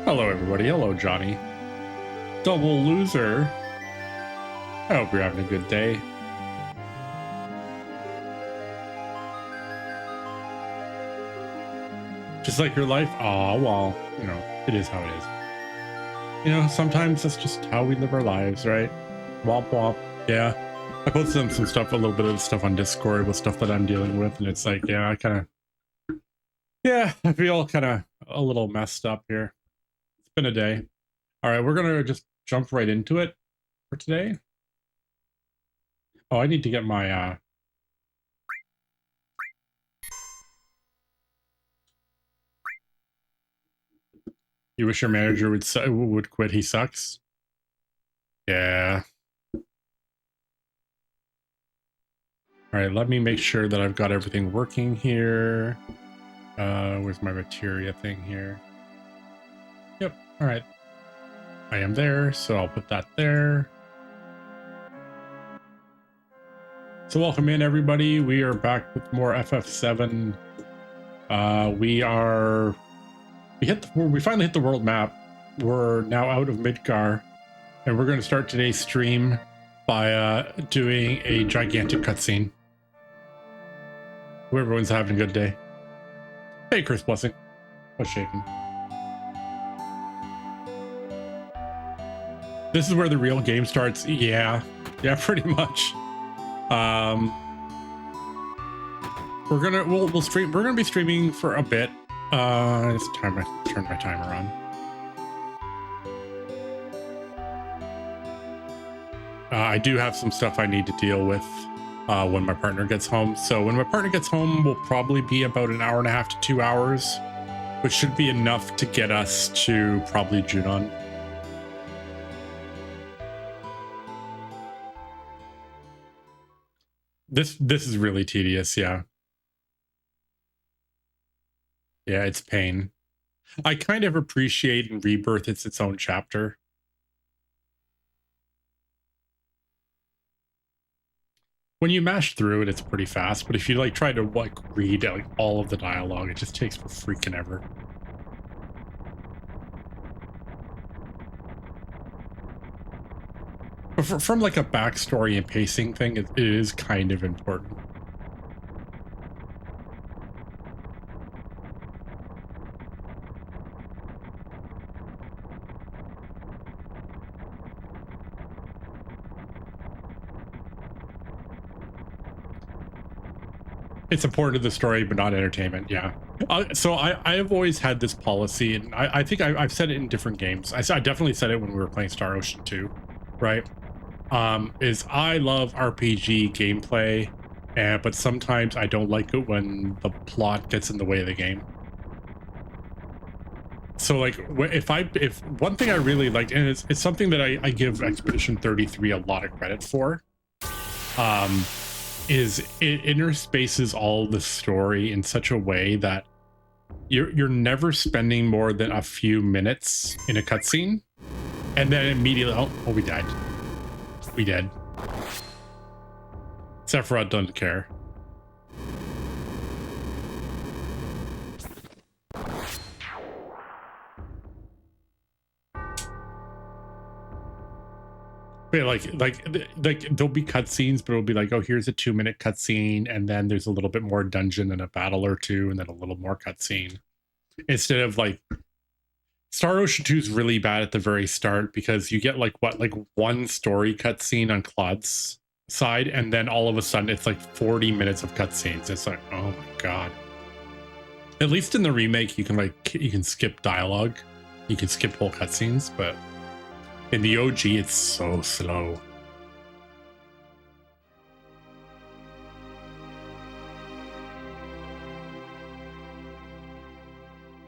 Hello everybody, hello Johnny. Double loser. I hope you're having a good day. Just like your life? Aw, well, you know, it is how it is. You know, sometimes that's just how we live our lives, right? Womp womp. Yeah. I posted some stuff, a little bit of stuff on Discord with stuff that I'm dealing with, and it's like, yeah, I feel kind of a little messed up here. It's been a day. All right, we're gonna just jump right into it for today. Oh, I need to get my you wish your manager would quit, he sucks. Yeah. All right, let me make sure that I've got everything working here. Where's my materia thing here? Yep, all right. I am there, so I'll put that there. So welcome in everybody. We are back with more FF7. We finally hit the world map. We're now out of Midgar, and we're going to start today's stream by doing a gigantic cutscene. Hope everyone's having a good day. Hey, Chris Blessing. What's shaking? This is where the real game starts. Yeah, pretty much. We'll stream. We're gonna be streaming for a bit. It's time I turn my timer on. I do have some stuff I need to deal with when my partner gets home. So when my partner gets home, we'll probably be about an hour and a half to 2 hours, which should be enough to get us to probably Junon. This is really tedious, yeah. Yeah, it's pain. I kind of appreciate in Rebirth it's its own chapter. When you mash through it, it's pretty fast, but if you like try to like read like all of the dialogue, it just takes for freaking ever. But from like a backstory and pacing thing, it is kind of important. It's important to the story, but not entertainment. Yeah. So I have always had this policy, and I think I've said it in different games. I definitely said it when we were playing Star Ocean 2, right? Is I love RPG gameplay, but sometimes I don't like it when the plot gets in the way of the game. So like if one thing I really liked, and it's something that I give Expedition 33 a lot of credit for, is it interspaces all the story in such a way that you're never spending more than a few minutes in a cutscene, and then immediately oh we died. We did. Sephiroth doesn't care. Yeah, like there'll be cutscenes, but it'll be like, oh, here's a 2-minute cutscene, and then there's a little bit more dungeon and a battle or two, and then a little more cutscene. Instead of like Star Ocean 2 is really bad at the very start because you get like one story cutscene on Claude's side, and then all of a sudden it's like 40 minutes of cutscenes. It's like, oh my god. At least in the remake, you can skip dialogue, you can skip whole cutscenes, but in the OG, it's so slow.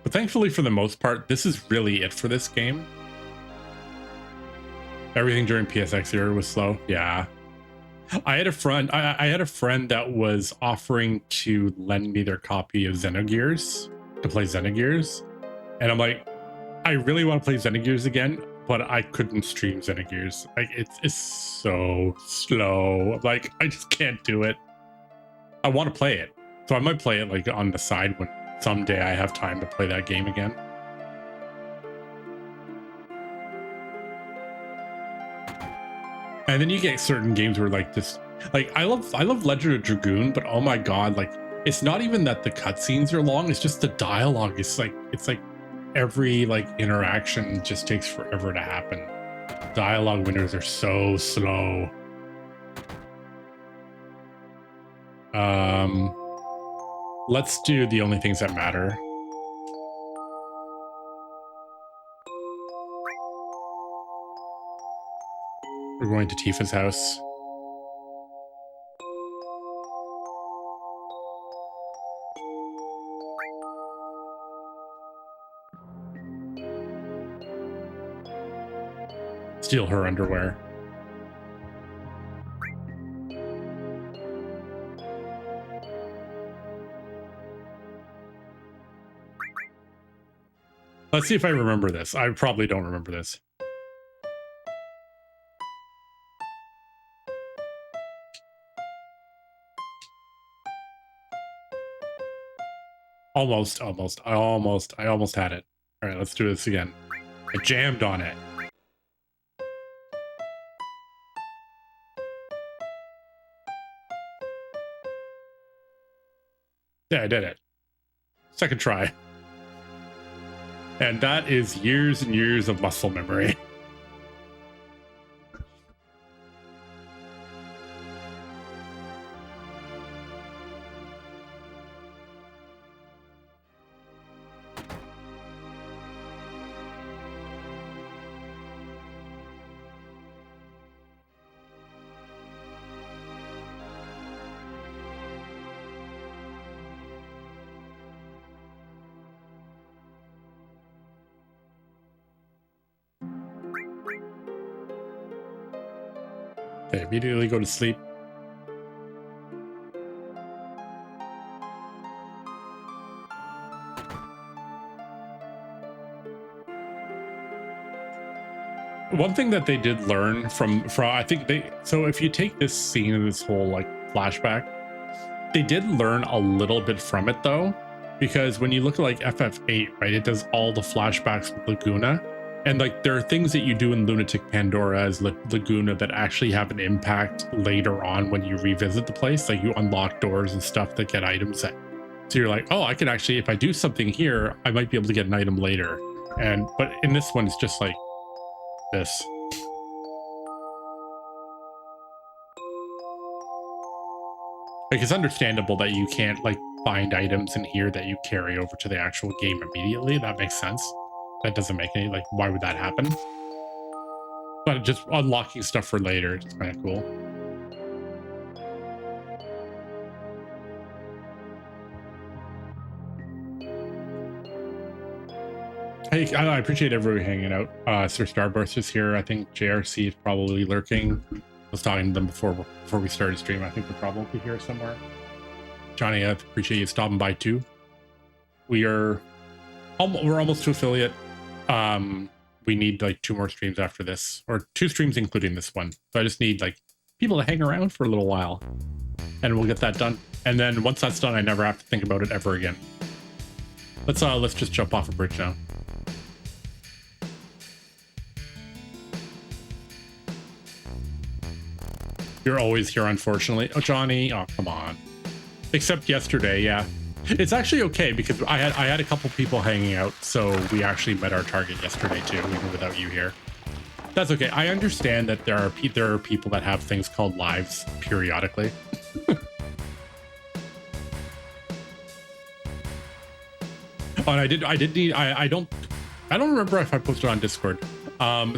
But thankfully, for the most part, this is really it for this game. Everything during PSX era was slow. Yeah. I had a friend that was offering to lend me their copy of Xenogears to play Xenogears. And I'm like, I really want to play Xenogears again, but I couldn't stream Xenogears. Like it's so slow. Like I just can't do it. I want to play it, so I might play it like on the side when someday I have time to play that game again. And then you get certain games where like this, like I love Legend of Dragoon, but oh my god, like it's not even that the cutscenes are long, it's just the dialogue. It's like every like interaction just takes forever to happen. Dialogue windows are so slow. Let's do the only things that matter. We're going to Tifa's house. Steal her underwear. Let's see if I remember this. I probably don't remember this. Almost. I almost had it. All right, let's do this again. I jammed on it. Yeah, I did it. Second try. And that is years and years of muscle memory. Okay, immediately go to sleep. One thing that they did learn from I think so if you take this scene and this whole like flashback, they did learn a little bit from it though, because when you look at like FF8, right, it does all the flashbacks with Laguna. And like there are things that you do in Lunatic Pandora as Laguna that actually have an impact later on when you revisit the place. Like you unlock doors and stuff that get items that, so you're like, oh, I could actually, if I do something here, I might be able to get an item later. And but in this one, it's just like this. Like it's understandable that you can't like find items in here that you carry over to the actual game immediately. That makes sense. That doesn't make any, like, why would that happen? But just unlocking stuff for later is kind of cool. Hey, I appreciate everybody hanging out. Sir Starburst is here. I think JRC is probably lurking. I was talking to them before we started stream. I think they're probably here somewhere. Johnny, I appreciate you stopping by too. We're almost to affiliate. We need like 2 more streams after this, or 2 streams including this one. So I just need like people to hang around for a little while and we'll get that done. And then once that's done, I never have to think about it ever again. Let's just jump off a bridge now. You're always here, unfortunately. Oh, Johnny. Oh, come on. Except yesterday, yeah. It's actually okay because I had a couple people hanging out, so we actually met our target yesterday too, even without you here. That's okay. I understand that there are people that have things called lives periodically. Oh, and I don't remember if I posted on Discord.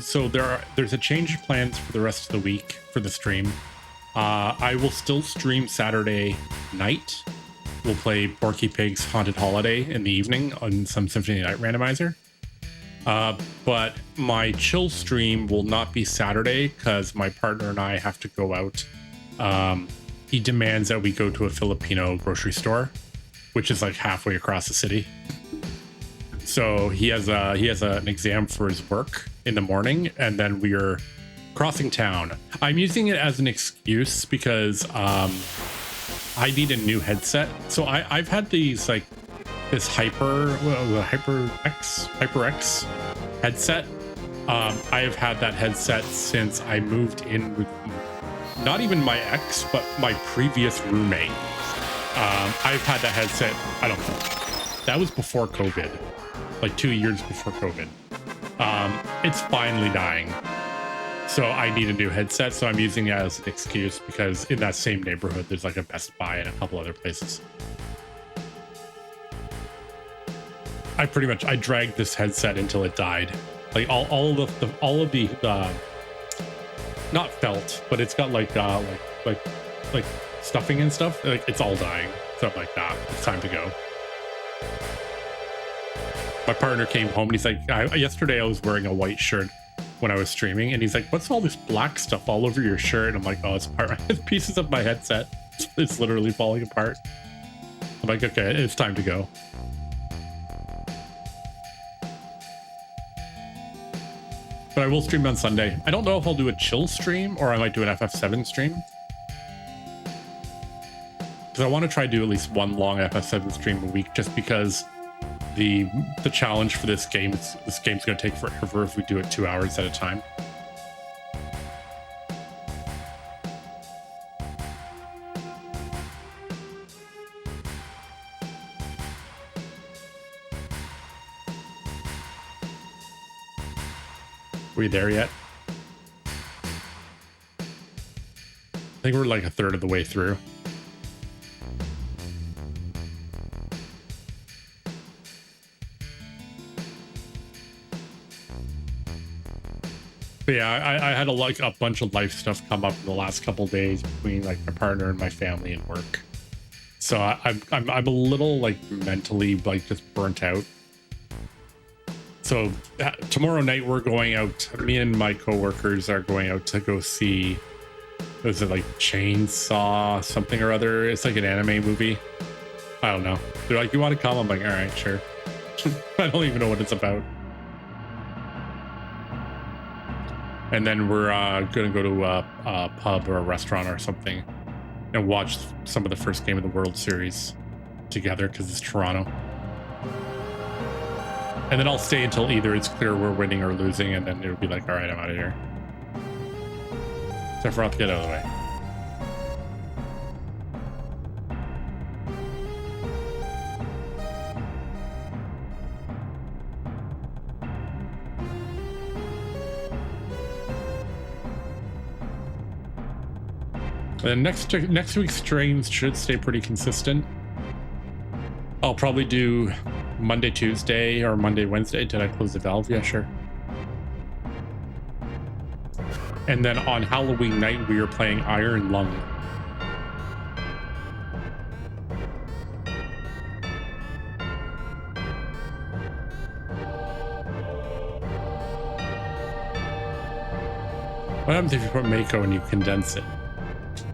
So there's a change of plans for the rest of the week for the stream. I will still stream Saturday night. We'll play Porky Pig's Haunted Holiday in the evening on some Symphony Night randomizer. But my chill stream will not be Saturday because my partner and I have to go out. He demands that we go to a Filipino grocery store, which is like halfway across the city. So he has an exam for his work in the morning, and then we are crossing town. I'm using it as an excuse because I need a new headset. So I've had these like this HyperX headset I have had that headset since I moved in with not even my ex, but my previous roommate. I've had that headset, I don't know. That was before COVID, like 2 years before COVID. It's finally dying. So I need a new headset. So I'm using it as an excuse because in that same neighborhood, there's like a Best Buy and a couple other places. I dragged this headset until it died. Like all of the not felt, but it's got like stuffing and stuff. Like it's all dying, stuff like that. It's time to go. My partner came home and he's like, yesterday I was wearing a white shirt when I was streaming, and he's like, "What's all this black stuff all over your shirt?" And I'm like, "Oh, it's pieces of my headset. It's literally falling apart." I'm like, "Okay, it's time to go." But I will stream on Sunday. I don't know if I'll do a chill stream or I might do an FF7 stream. Because I want to try to do at least one long FF7 stream a week, just because the challenge for this game's going to take forever if we do it 2 hours at a time. Are we there yet? I think we're like a third of the way through. But yeah, I had a bunch of life stuff come up in the last couple days between like my partner and my family and work. So I'm a little like mentally like just burnt out. So tomorrow night we're going out. Me and my coworkers are going out to go see. Was it like Chainsaw something or other? It's like an anime movie. I don't know. They're like, "You want to come?" I'm like, "All right, sure." I don't even know what it's about. And then we're gonna go to a pub or a restaurant or something and watch some of the first game of the World Series together because it's Toronto. And then I'll stay until either it's clear we're winning or losing, and then it'll be like, "All right, I'm out of here." Sephiroth, get out of the way. And next week's streams should stay pretty consistent. I'll probably do Monday, Tuesday, or Monday, Wednesday. Did I close the valve? Yeah, sure. And then on Halloween night, we are playing Iron Lung. What happens if you put Mako and you condense it?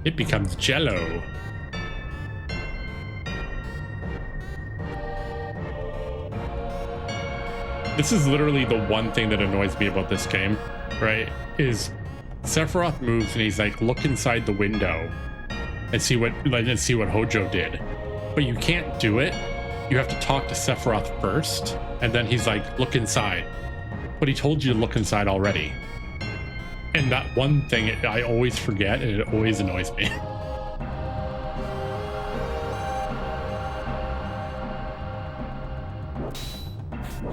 It becomes Jello. This is literally the one thing that annoys me about this game, right? Is Sephiroth moves and he's like, "Look inside the window and see what Hojo did," but you can't do it. You have to talk to Sephiroth first, and then he's like, "Look inside," but he told you to look inside already. And that one thing I always forget, and it always annoys me.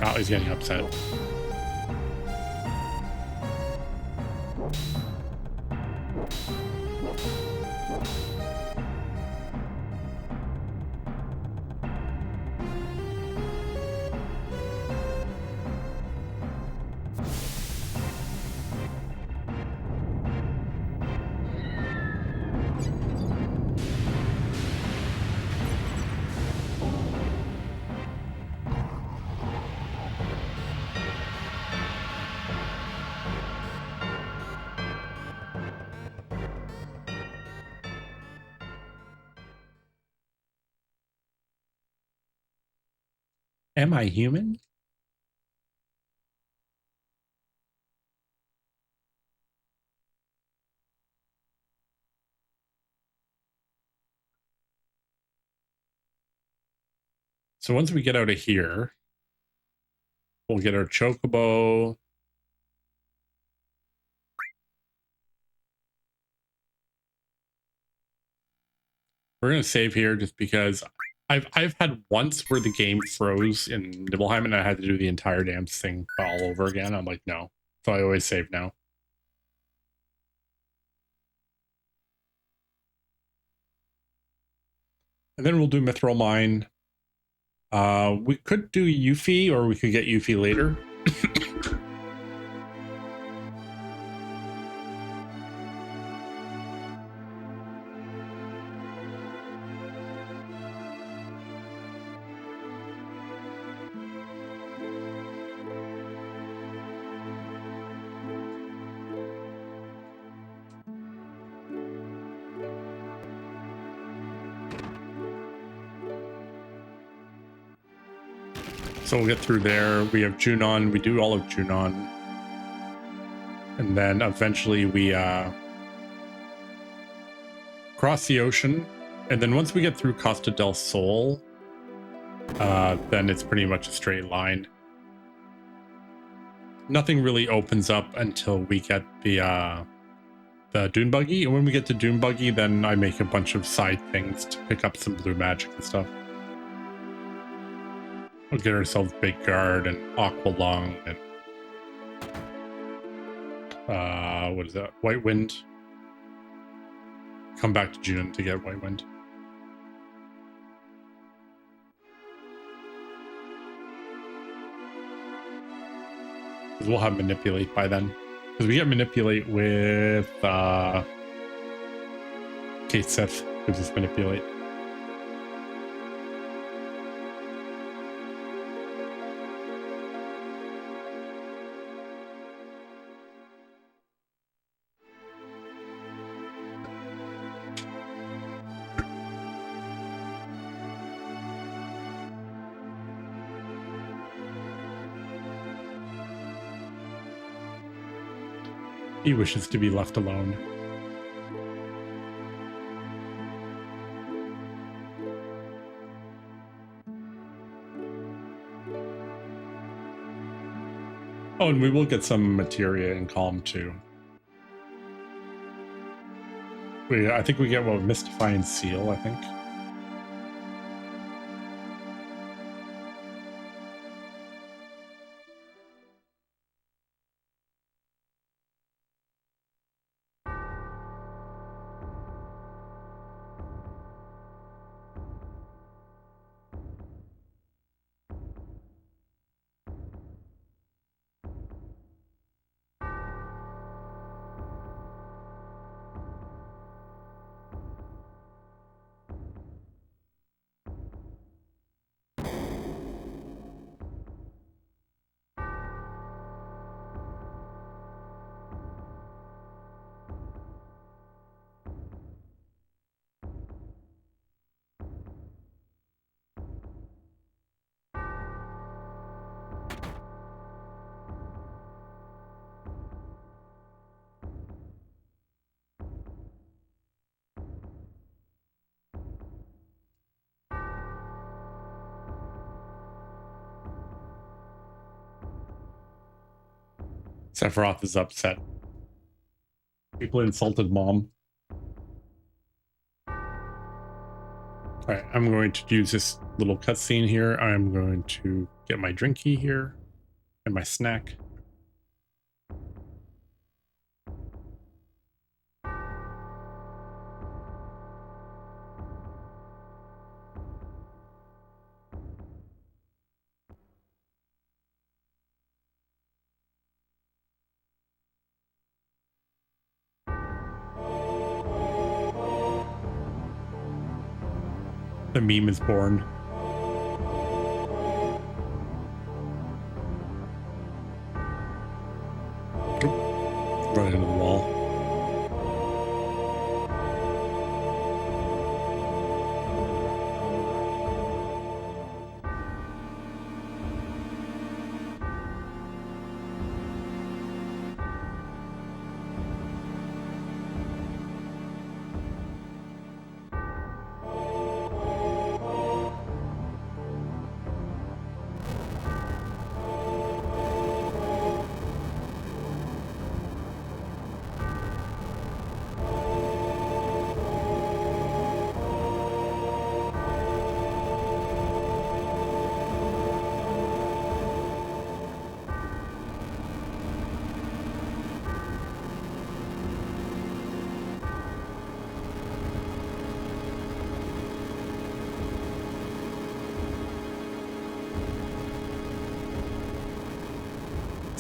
Oh, he's getting upset. Am I human? So once we get out of here, we'll get our chocobo. We're gonna save here just because I've had once where the game froze in Nibelheim and I had to do the entire damn thing all over again. I'm like, no. So I always save now. And then we'll do Mithril Mine. We could do Yuffie, or we could get Yuffie later. So we'll get through there. We have Junon. We do all of Junon. And then eventually we cross the ocean. And then once we get through Costa del Sol, then it's pretty much a straight line. Nothing really opens up until we get the Dune Buggy. And when we get to Dune Buggy, then I make a bunch of side things to pick up some blue magic and stuff. We'll get ourselves Big Guard and Aqua Lung and what is that? White Wind. Come back to June to get White Wind. Because we'll have Manipulate by then. Because we get Manipulate with Kate Sith gives us Manipulate. He wishes to be left alone. Oh, and we will get some materia in Kalm too. I think we get what, Mystifying Seal, I think. Sephiroth is upset. People insulted Mom. Alright, I'm going to use this little cutscene here. I'm going to get my drinky here and my snack. The meme is born. Right into the wall.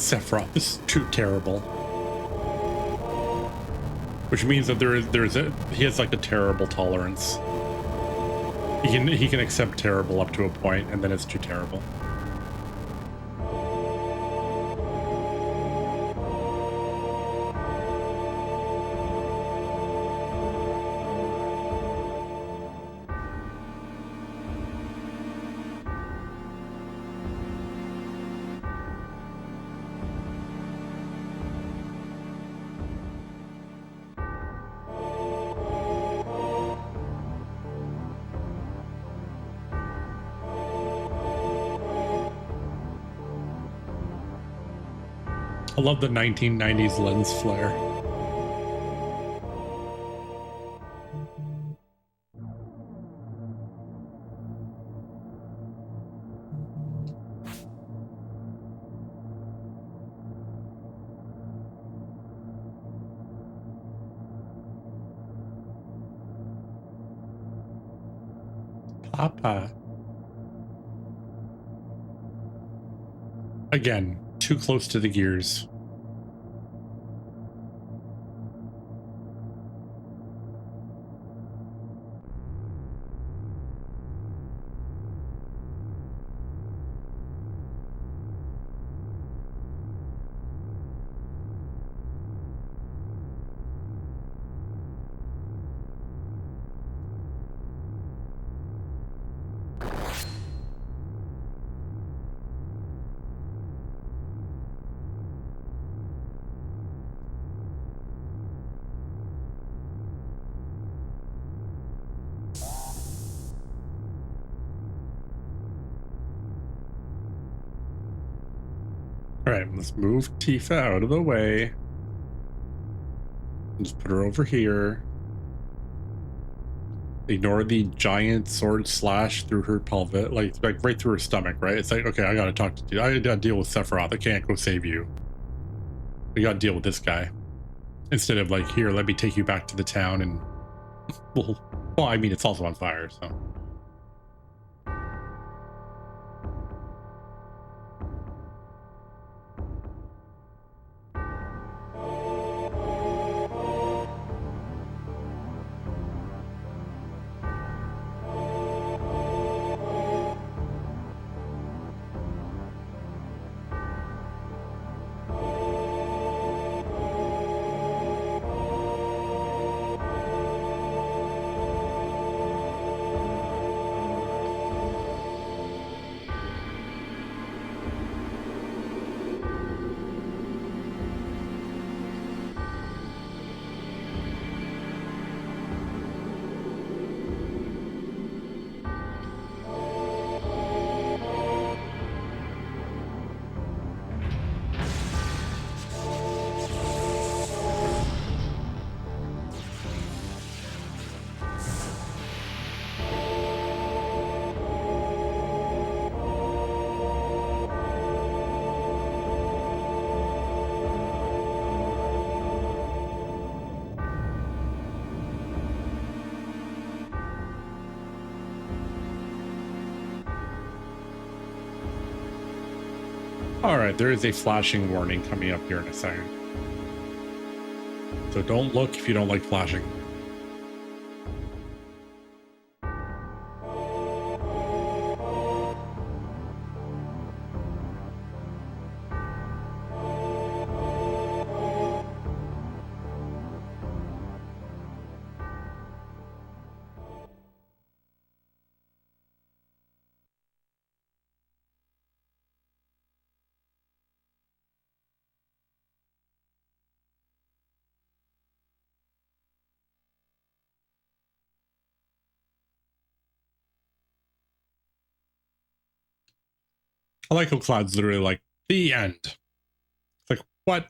Sephiroth is too terrible. Which means that he has like a terrible tolerance. He can accept terrible up to a point, and then it's too terrible. I love the 1990s lens flare. Papa. Again, too close to the gears. All right, let's move Tifa out of the way. Just put her over here. Ignore the giant sword slash through her pelvis, like right through her stomach, right? It's like, okay, I gotta talk to you. I gotta deal with Sephiroth. I can't go save you. We gotta deal with this guy. Instead of like, here, let me take you back to the town and well, I mean, it's also on fire, so. All right, there is a flashing warning coming up here in a second. So don't look if you don't like flashing. I like how Cloud's literally like, the end. It's like, what?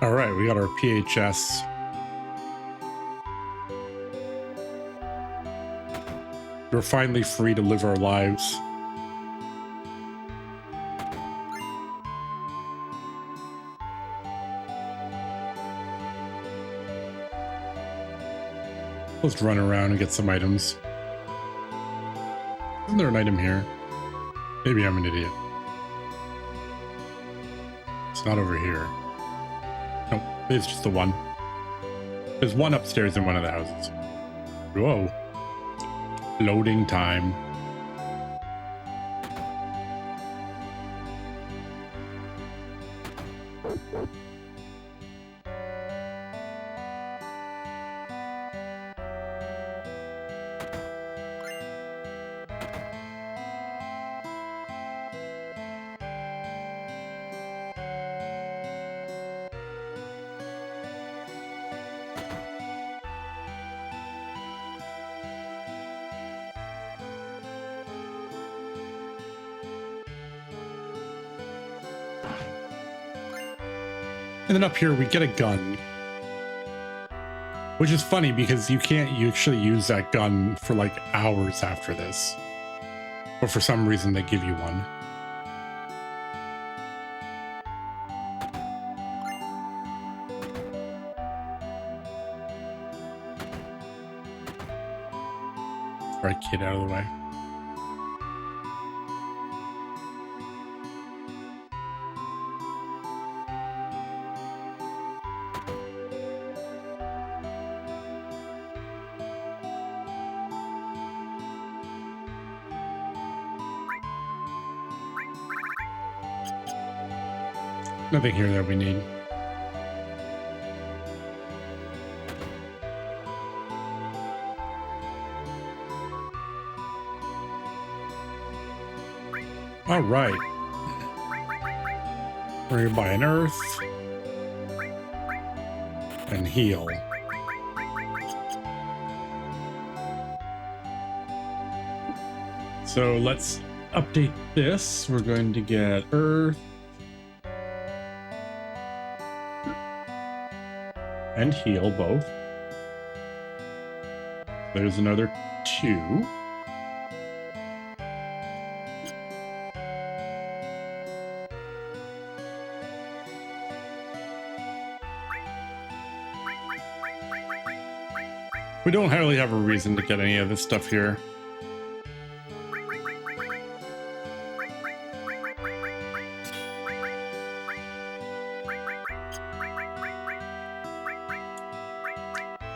All right, we got our PHS. We're finally free to live our lives. Let's run around and get some items. Isn't there an item here? Maybe I'm an idiot. It's not over here. Nope, it's just the one. There's one upstairs in one of the houses. Whoa. Loading time. And then up here we get a gun, which is funny because you can't actually use that gun for like hours after this, but for some reason they give you one. All right, kid, out of the way. Nothing here that we need. All right. We're gonna buy an earth and heal. So let's update this. We're going to get earth and heal both. There's another 2. We don't really have a reason to get any of this stuff here.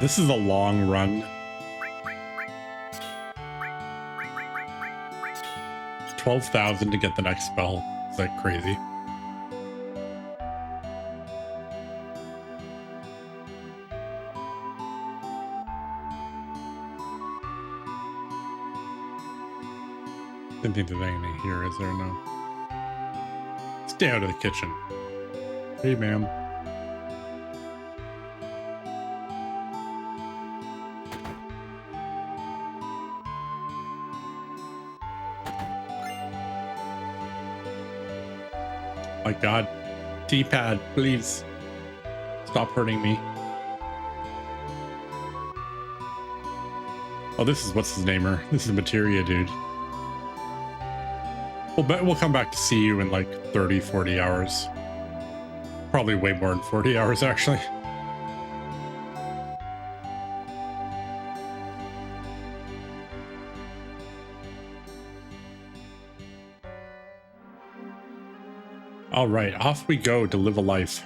This is a long run. 12,000 to get the next spell. Is that crazy? Didn't think there's anything here, is there? No. Stay out of the kitchen. Hey, ma'am. My God, D-pad, please stop hurting me. Oh, this is what's his namer. This is Materia, dude. We'll come back to see you in like 30, 40 hours. Probably way more than 40 hours, actually. All right, off we go to live a life.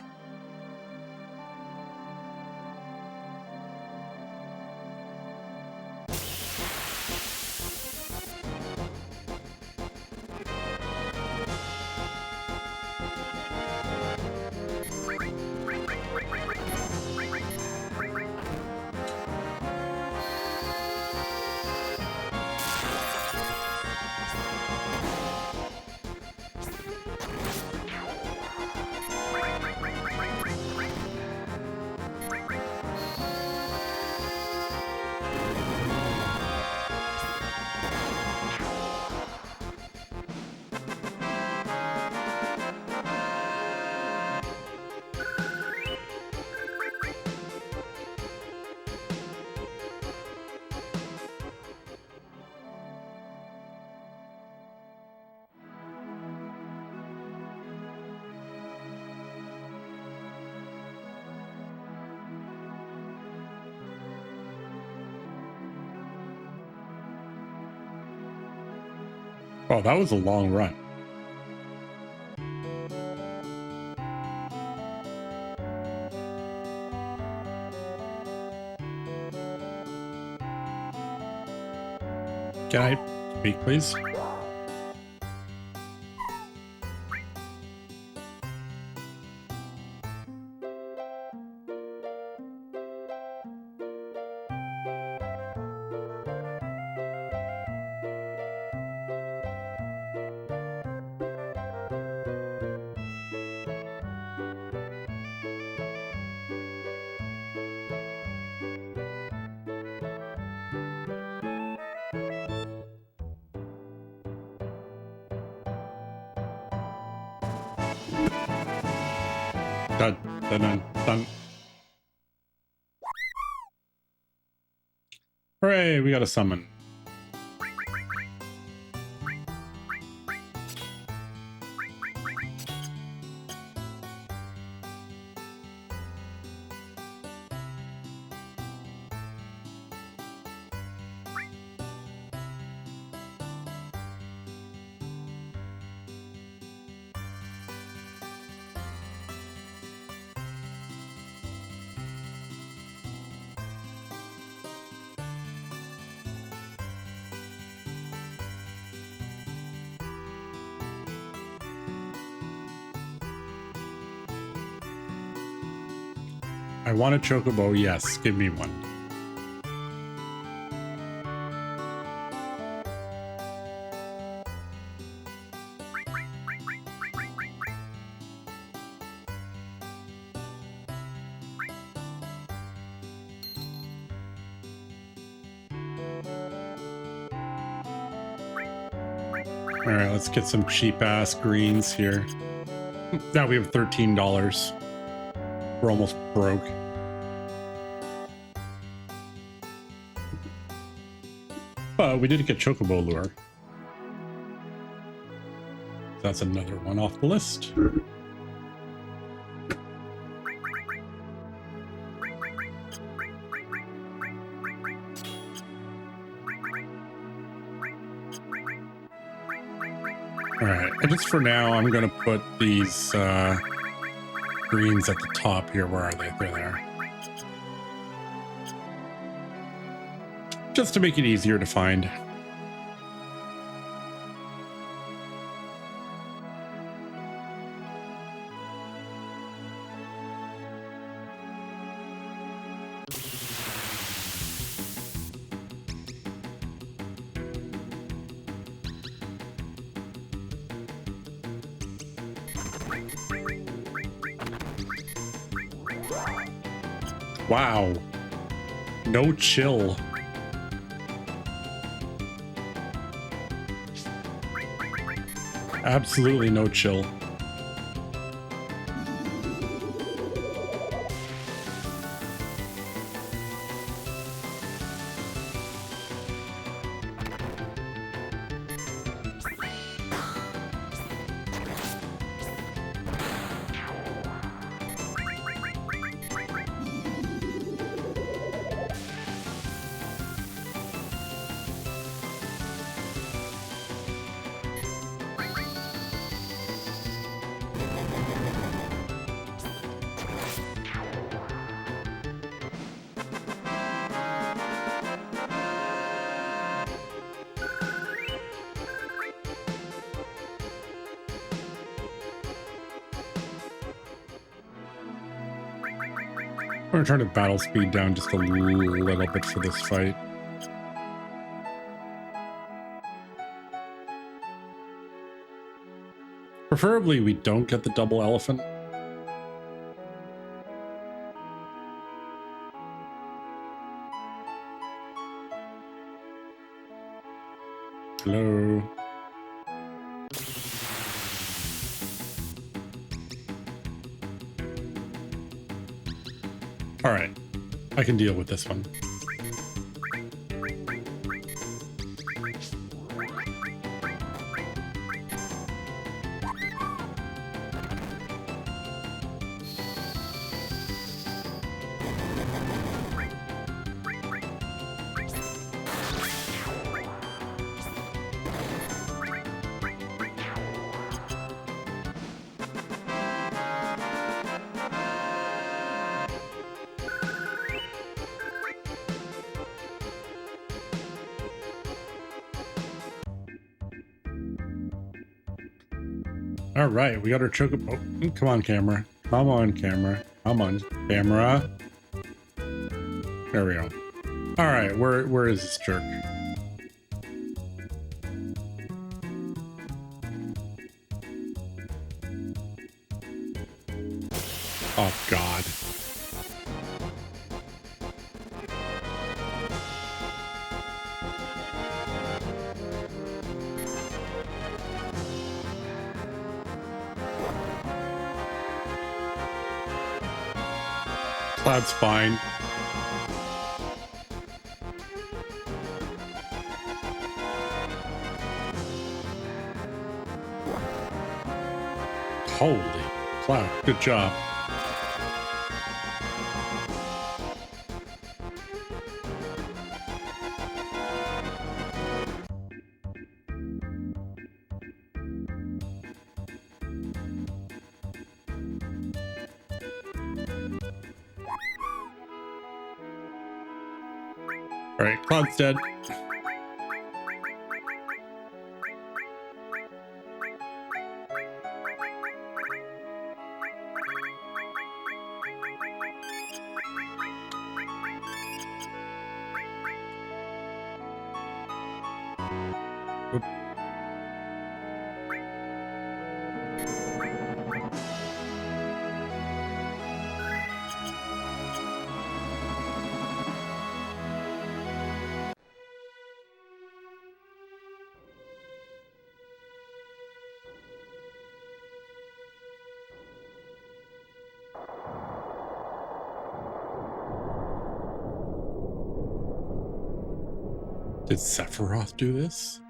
Oh, that was a long run. Can I speak, please? Dun, dun, dun, dun. Hooray, we got a summon. I want a chocobo, yes, give me one. All right, let's get some cheap ass greens here. Now we have $13. We're almost broke. But we did get chocobo lure. That's another one off the list. All right, and just for now, I'm going to put these greens at the top here. Where are they? They're there. Just to make it easier to find. Wow. No chill. Absolutely no chill. I'm gonna turn the battle speed down just a little bit for this fight. Preferably we don't get the double elephant. Hello. All right, I can deal with this one. All right, we got our chocobo. Oh, come on, camera. Come on, camera. Come on, camera. There we go. All right, where is this jerk? Oh God. That's fine. Holy Cloud, good job. All right, Cloud's dead. Oop. Did Sephiroth do this?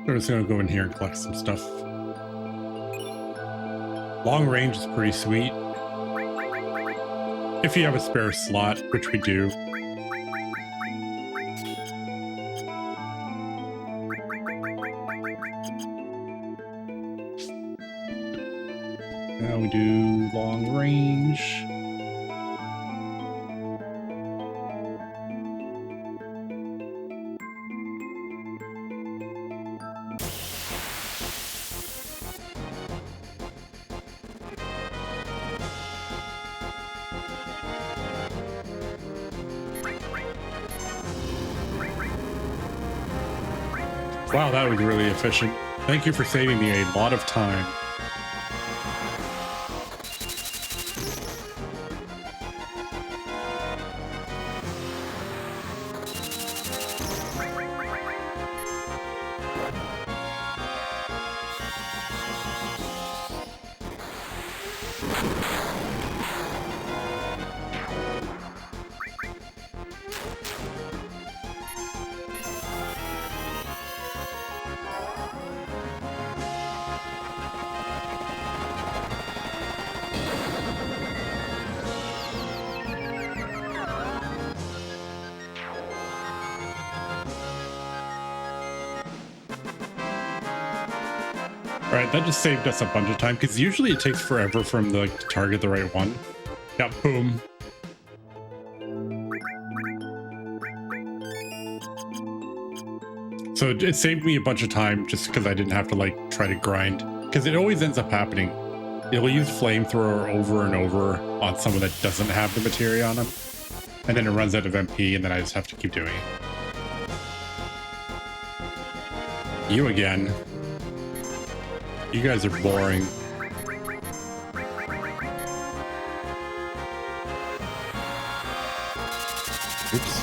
I'm just gonna go in here and collect some stuff. Long range is pretty sweet. If you have a spare slot, which we do. Now we do long range. Wow, that was really efficient. Thank you for saving me a lot of time. All right, that just saved us a bunch of time because usually it takes forever from the to target the right one. Yeah, boom. So it saved me a bunch of time just because I didn't have to like try to grind, because it always ends up happening. It'll use flamethrower over and over on someone that doesn't have the materia on them, and then it runs out of MP, and then I just have to keep doing it. You again. You guys are boring. Oops.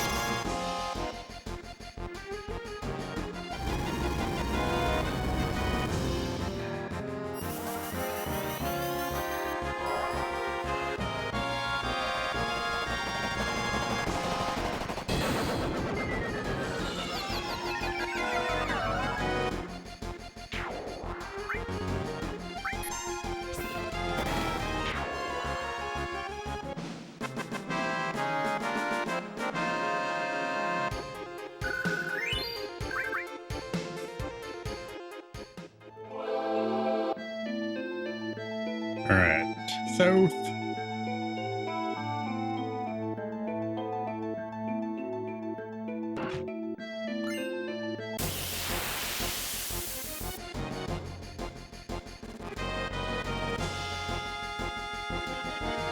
All right, south.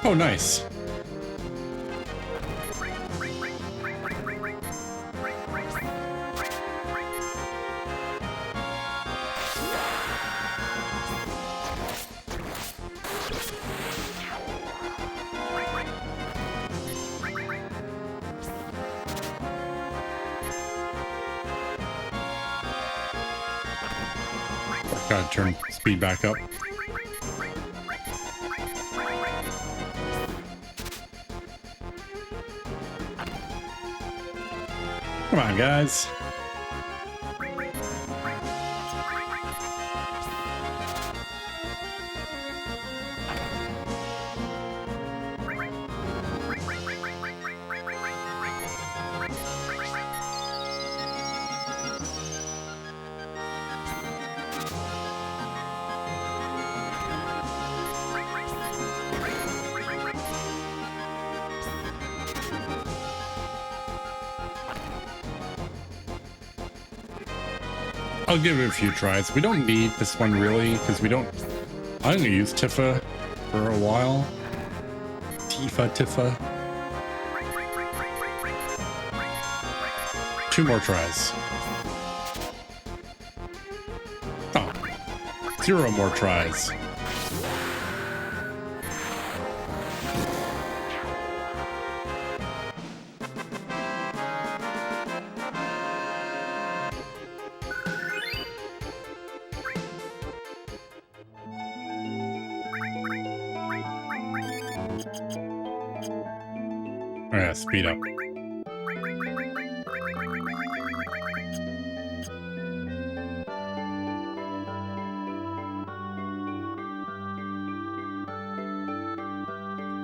Oh, nice. Gotta turn speed back up. Come on, guys. I'll give it a few tries. We don't need this one really, because we don't... I'm gonna use Tifa for a while. Tifa. 2 more tries. Oh. 0 more tries. Oh yeah, speed up.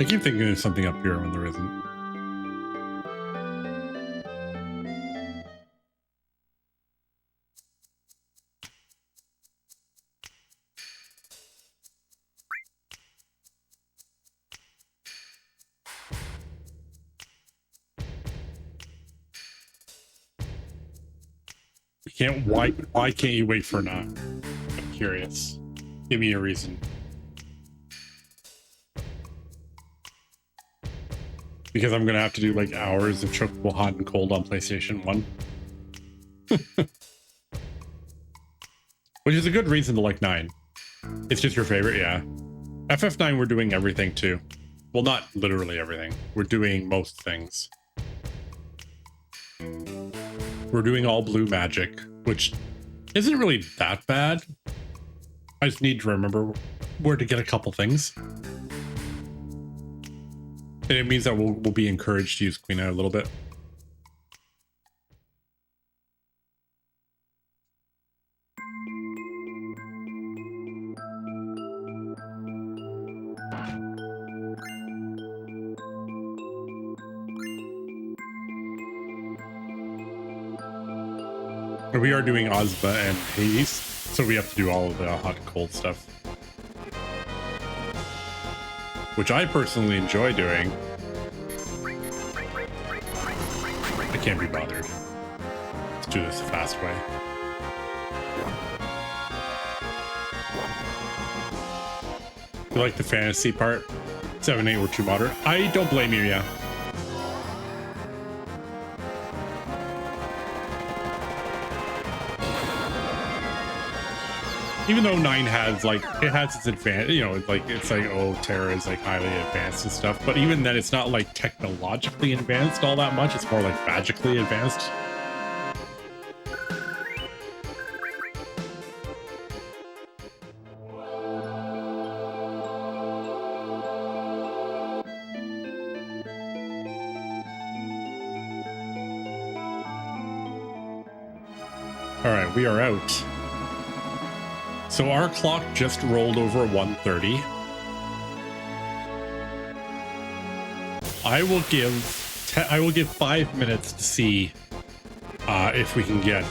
I keep thinking there's something up here when there isn't. Why can't you wait for now? I'm curious. Give me a reason. Because I'm gonna have to do like hours of Chocobo Hot and Cold on PlayStation 1. Which is a good reason to like 9. It's just your favorite, yeah. FF9 we're doing everything too. Well, not literally everything. We're doing most things. We're doing all blue magic, which isn't really that bad. I just need to remember where to get a couple things. And it means that we'll be encouraged to use Queen Eye a little bit. We are doing Ozma and Hades, so we have to do all of the hot and cold stuff. Which I personally enjoy doing. I can't be bothered. Let's do this the fast way. You like the fantasy part? 7, 8 were too moderate. I don't blame you, yeah. Even though 9 has like, it has its advantage, you know, like it's like, oh, Terra is like highly advanced and stuff, but even then it's not like technologically advanced all that much. It's more like magically advanced. All right, we are out. So our clock just rolled over 1:30. I will give 5 minutes to see if we can get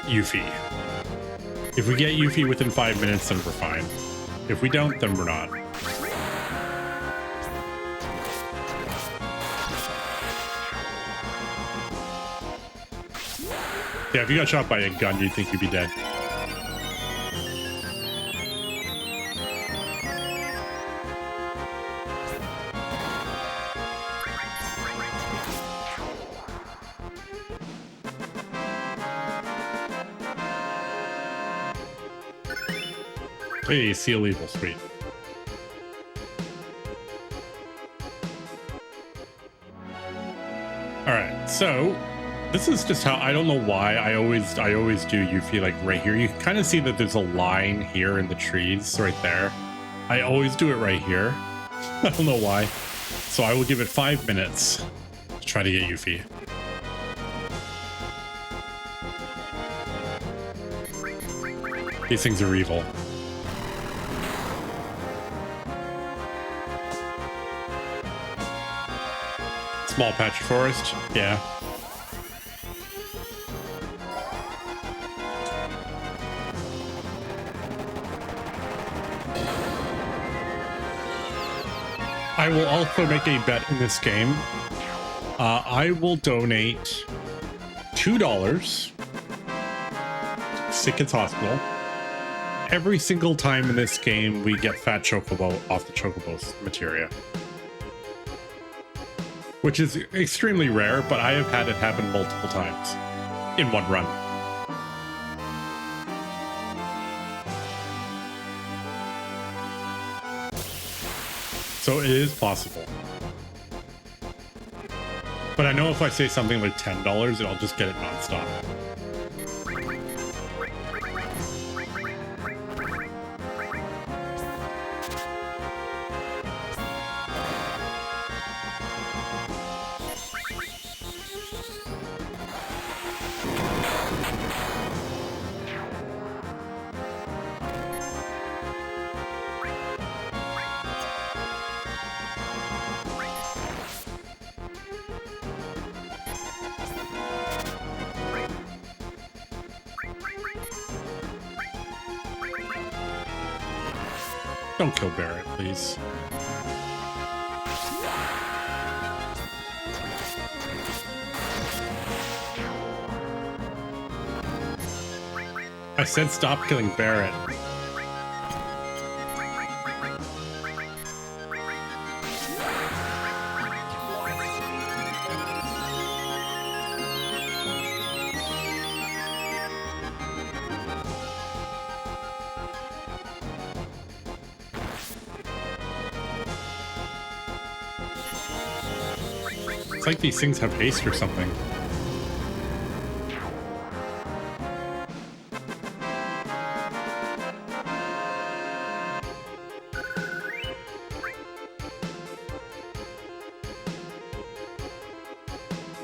Yuffie. If we get Yuffie within 5 minutes, then we're fine. If we don't, then we're not. Yeah, if you got shot by a gun, you'd think you'd be dead. Hey, seal evil, sweet. All right, so this is just how, I don't know why I always do Yuffie like right here. You can kind of see that there's a line here in the trees right there. I always do it right here. I don't know why. So I will give it 5 minutes to try to get Yuffie. These things are evil. Small patch of forest, yeah. I will also make a bet in this game. I will donate $2 to Sick Kids Hospital. Every single time in this game we get Fat Chocobo off the Chocobo's materia. Which is extremely rare, but I have had it happen multiple times in one run. So it is possible. But I know if I say something like $10, I'll just get it nonstop. Don't kill Barrett, please. I said stop killing Barrett. It's like these things have haste or something.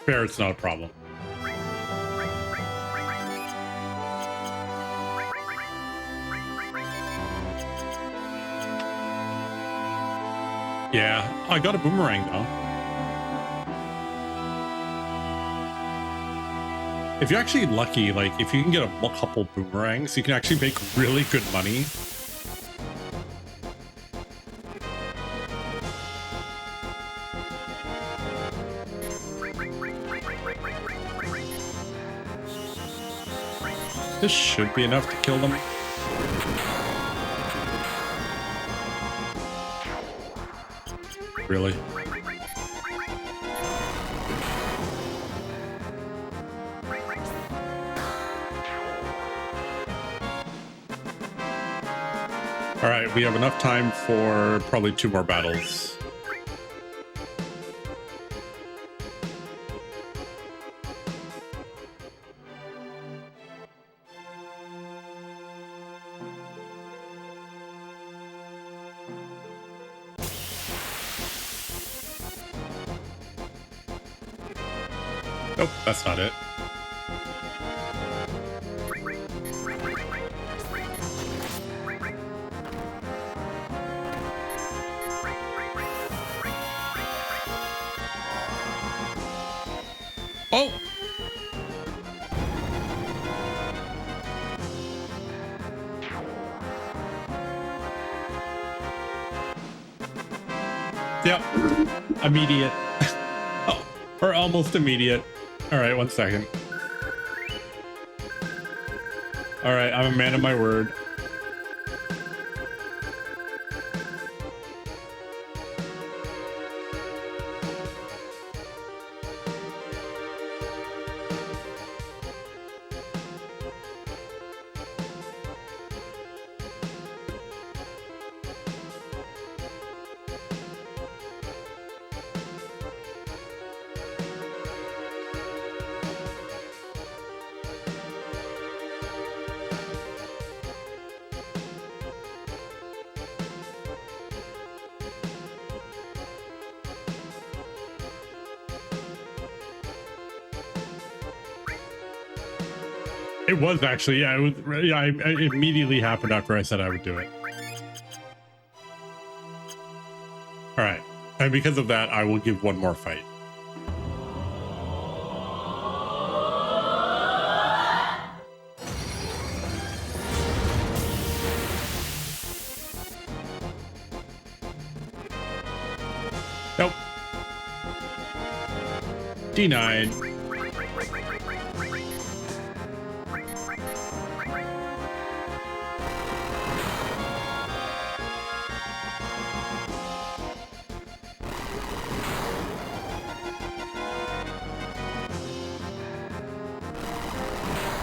Barrett's not a problem. Yeah, I got a boomerang though. If you're actually lucky, like if you can get a couple boomerangs, you can actually make really good money. This should be enough to kill them. Really? All right, we have enough time for probably 2 more battles. Nope, that's not it. Oh! Yep. Immediate. Oh, or almost immediate. All right, 1 second. All right, I'm a man of my word. It was actually, yeah, it was, yeah, it immediately happened after I said I would do it. All right. And because of that, I will give one more fight. Nope. D9.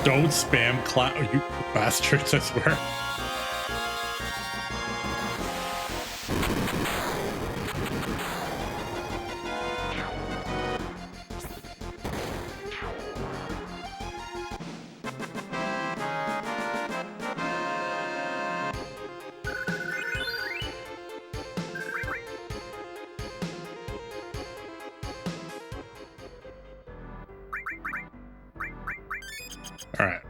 Don't spam cloud, you bastards, I swear. All right.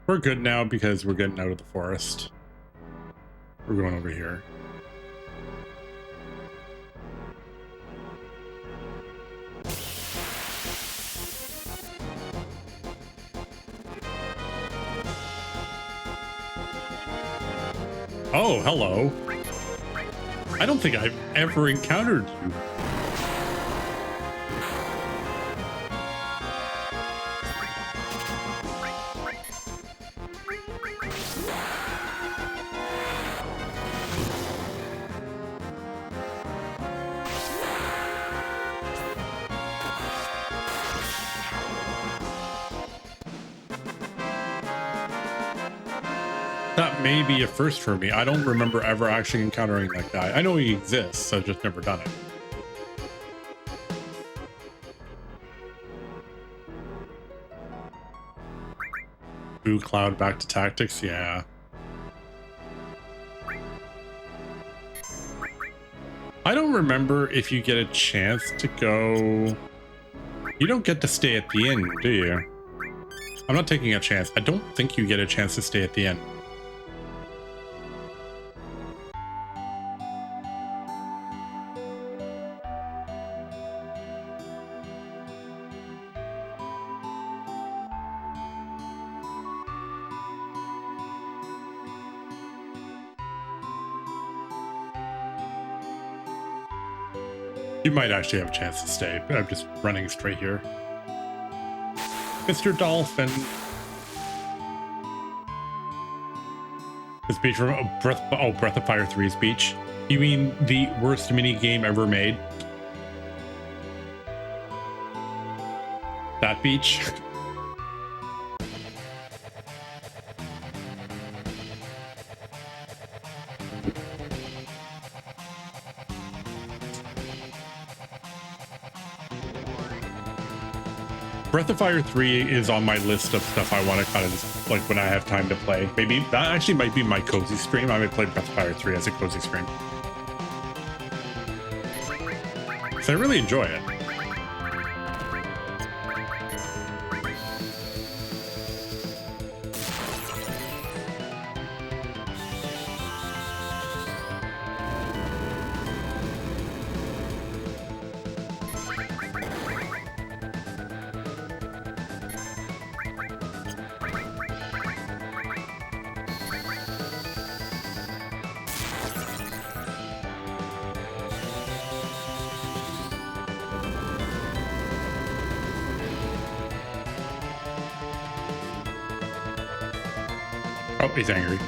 We're good now because we're getting out of the forest. We're going over here. Oh, hello. I don't think I've ever encountered you. That may be a first for me. I don't remember ever actually encountering that guy. I know he exists, I've just never done it. Ooh, Cloud back to tactics, yeah. I don't remember if you get a chance to go... You don't get to stay at the inn, do you? I'm not taking a chance. I don't think you get a chance to stay at the inn. You might actually have a chance to stay, but I'm just running straight here. Mr. Dolphin. The speech from Breath of Fire 3 speech. You mean the worst mini game ever made? That beach? Breath of Fire 3 is on my list of stuff I want to kind of just, like, when I have time to play. Maybe that actually might be my cozy stream. I might play Breath of Fire 3 as a cozy stream. So I really enjoy it. Oh, he's angry.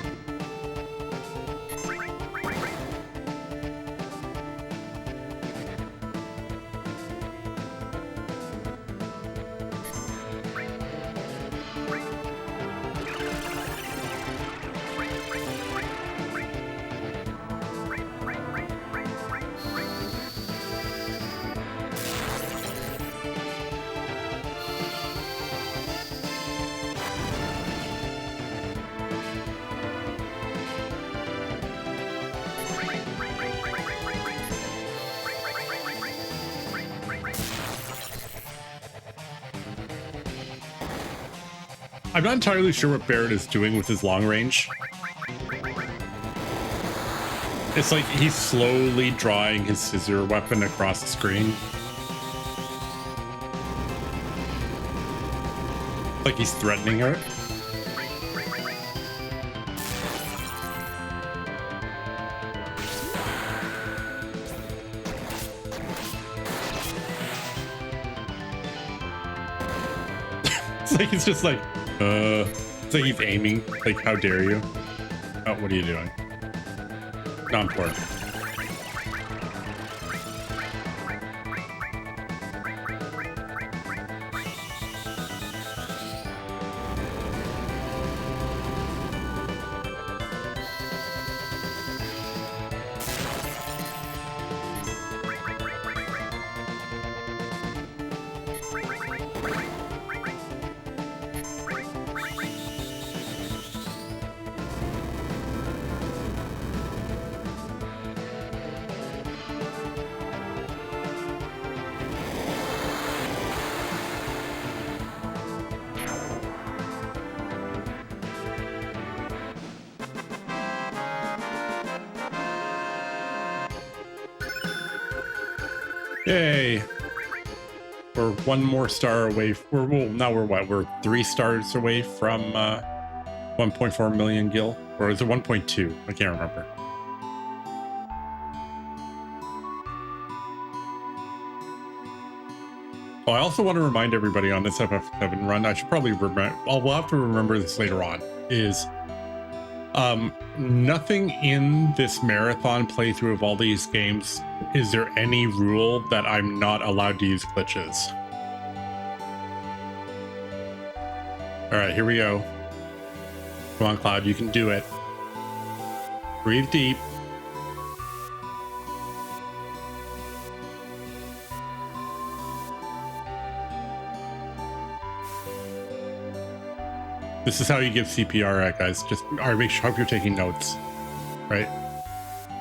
I'm not entirely sure what Barrett is doing with his long range. It's like he's slowly drawing his scissor weapon across the screen. Like he's threatening her. It's like he's just like, it's like he's aiming. Like, how dare you? Oh, what are you doing? Non-port. Yay! We're one more star away. Well, now we're what? We're 3 stars away from 1.4 million gil, or is it 1.2? I can't remember. Oh, I also want to remind everybody on this FF7 run. I should probably remember. We'll have to remember this later on. Is nothing in this marathon playthrough of all these games, is there any rule that I'm not allowed to use glitches? All right, here we go. Come on, Cloud, you can do it. Breathe deep. This is how you give CPR, right, guys? Just make sure, hope you're taking notes, right?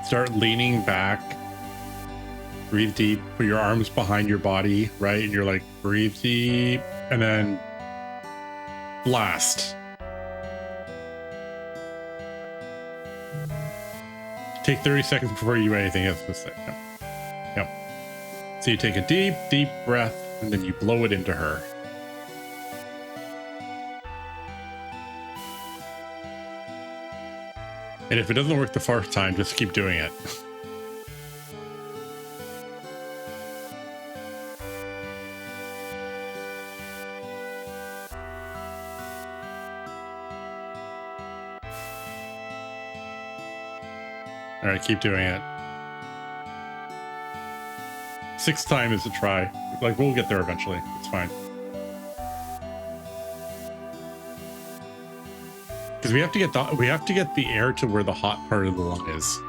Start leaning back, breathe deep, put your arms behind your body, right? And you're like, breathe deep, and then blast. Take 30 seconds before you do anything else. Yep. So you take a deep, deep breath, and then you blow it into her. And if it doesn't work the first time, just keep doing it. All right, keep doing it. 6th time is a try. Like, we'll get there eventually. It's fine. Because we have to get the air to where the hot part of the lung is.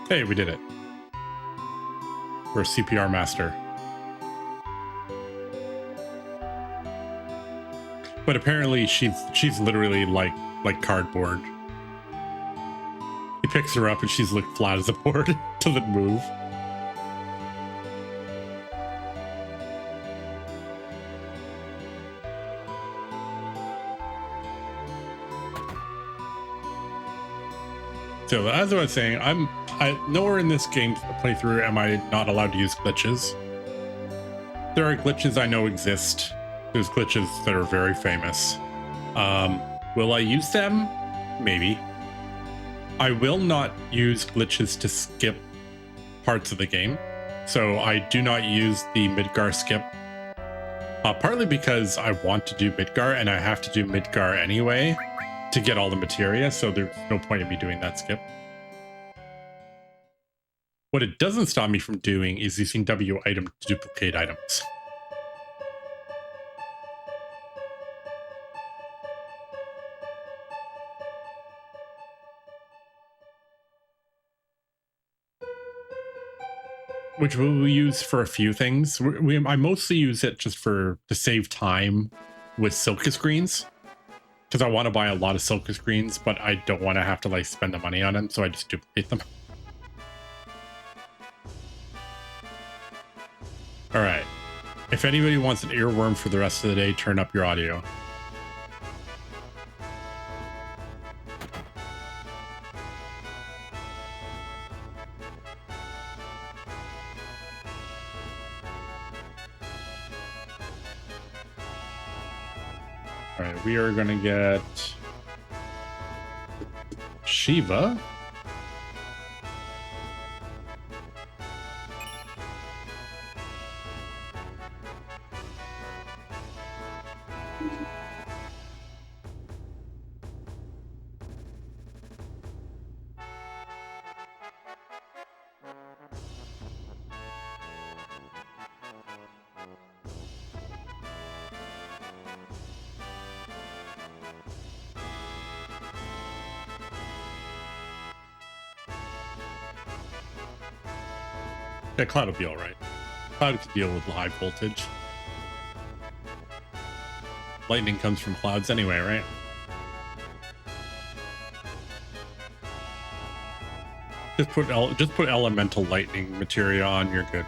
Hey, we did it. We're a CPR master. But apparently she's literally like cardboard. He picks her up and she's like flat as a board. Doesn't move. So as I was saying, nowhere in this game playthrough am I not allowed to use glitches. There are glitches I know exist. There's glitches that are very famous. Will I use them? Maybe. I will not use glitches to skip parts of the game. So I do not use the Midgar skip. Partly because I want to do Midgar and I have to do Midgar anyway. to get all the materia, so there's no point in me doing that skip. What it doesn't stop me from doing is using W item to duplicate items. Which we'll use for a few things. I mostly use it just to save time with Silka screens, because I want to buy a lot of Silka screens, but I don't want to have to like spend the money on them, so I just duplicate them. All right. If anybody wants an earworm for the rest of the day, turn up your audio. All right, we are going to get Shiva. Yeah, Cloud will be all right. Cloud can deal with high voltage. Lightning comes from clouds anyway, right? Just put elemental lightning materia on, you're good.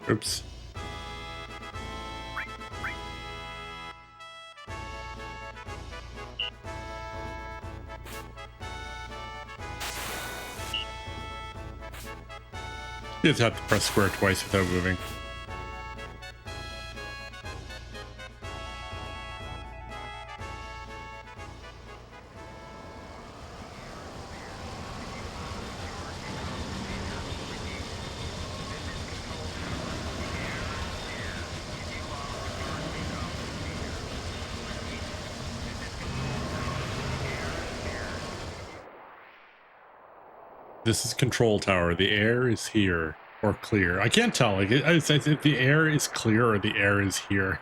Oops. You just have to press square twice without moving. This is control tower. The air is here or clear. I can't tell. Like it's if the air is clear or the air is here.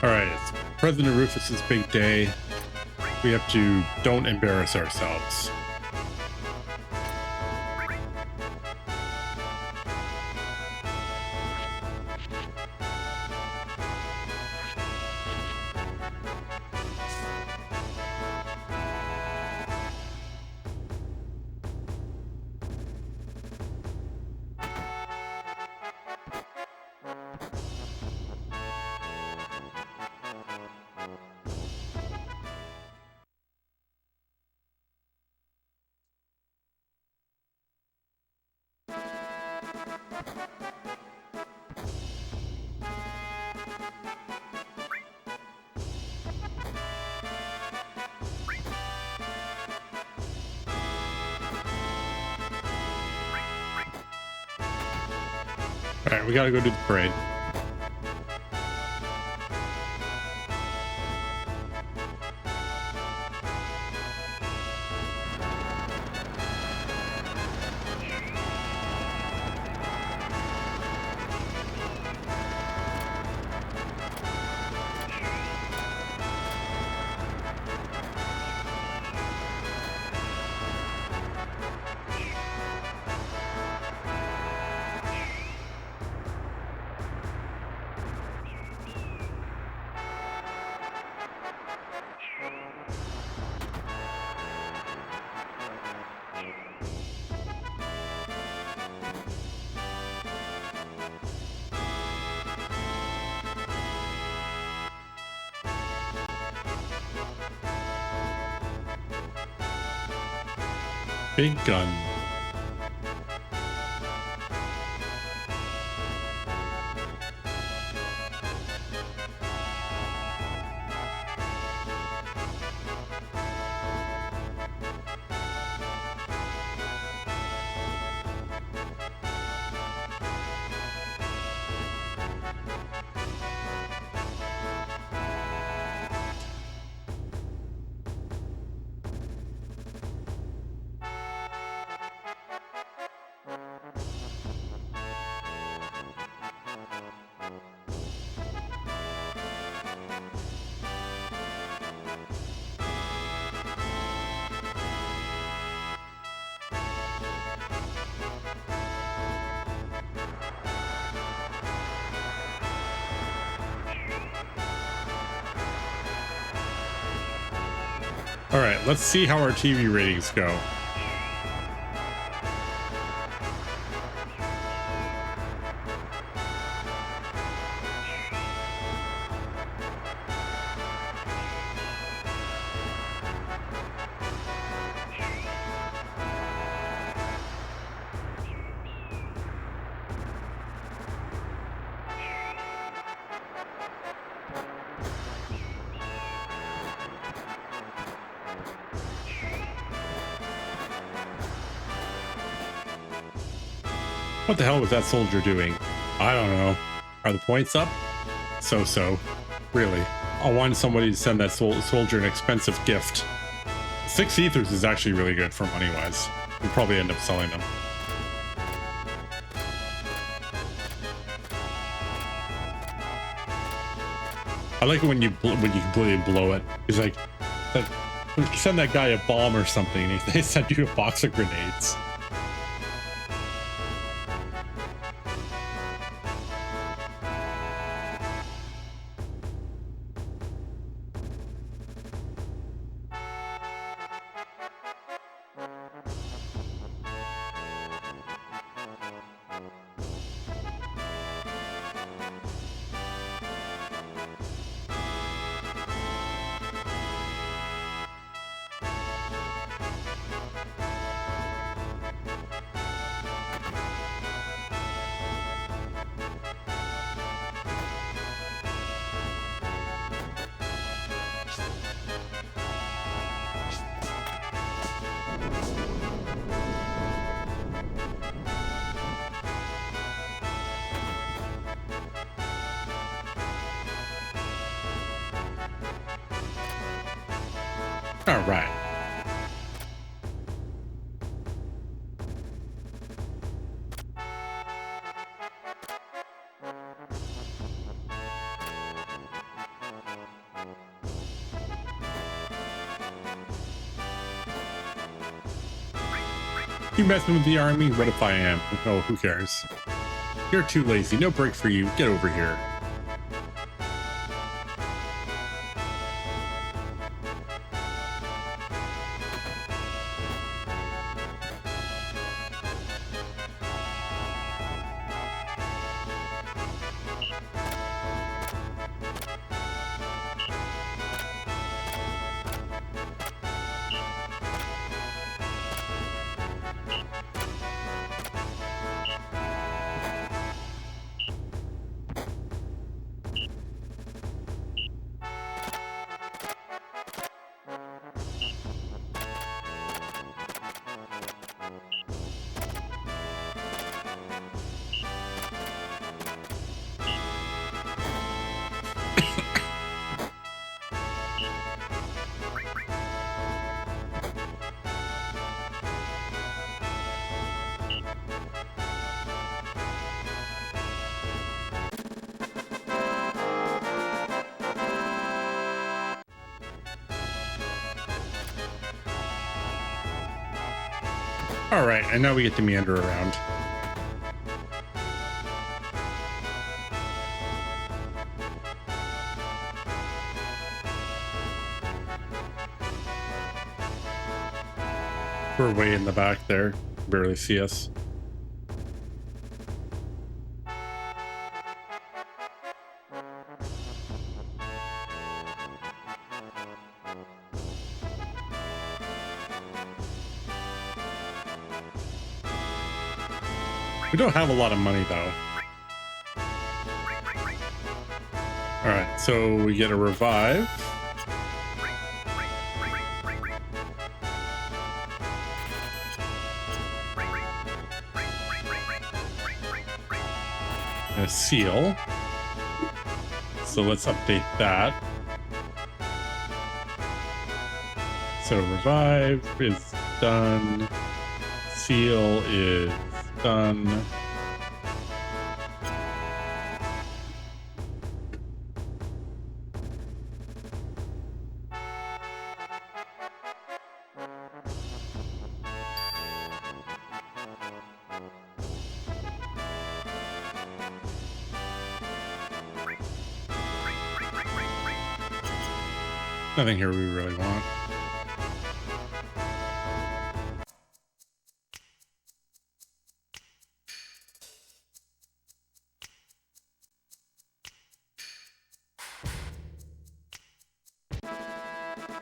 All right, it's President Rufus's big day. We have to don't embarrass ourselves. All right, we gotta go do the parade. Big gun. All right, let's see how our TV ratings go. What the hell was that soldier doing? I don't know. Are the points up? So. Really. I wanted somebody to send that soldier an expensive gift. 6 ethers is actually really good for money-wise. We'll probably end up selling them. I like it when you completely blow it. It's like send that guy a bomb or something. They send you a box of grenades. All right. You messing with the army? What if I am? Oh, who cares? You're too lazy. No break for you. Get over here. All right, and now we get to meander around. We're way in the back there. Barely see us. We don't have a lot of money, though. Alright, so we get a revive. And a seal. So let's update that. So revive is done. Seal is done. Nothing here we really want.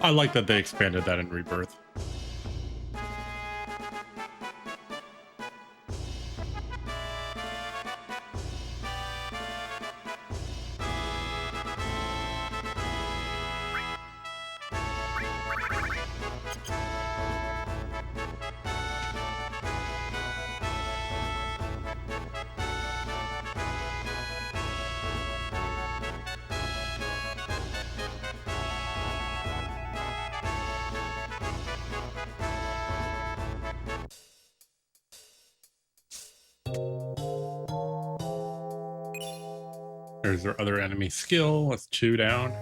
I like that they expanded that in Rebirth. There's our other enemy skill. Let's chew down.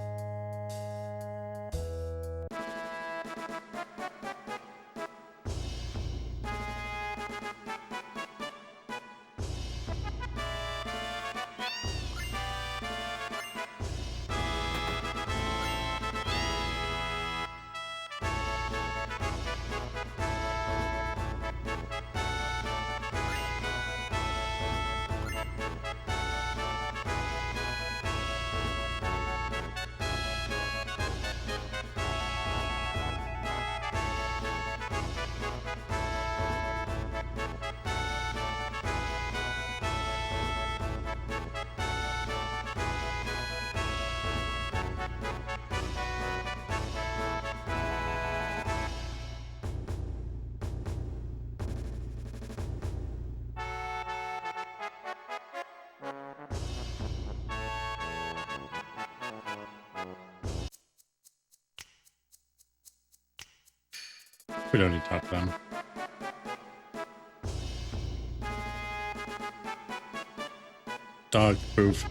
We don't need to talk to them. Dog, poof.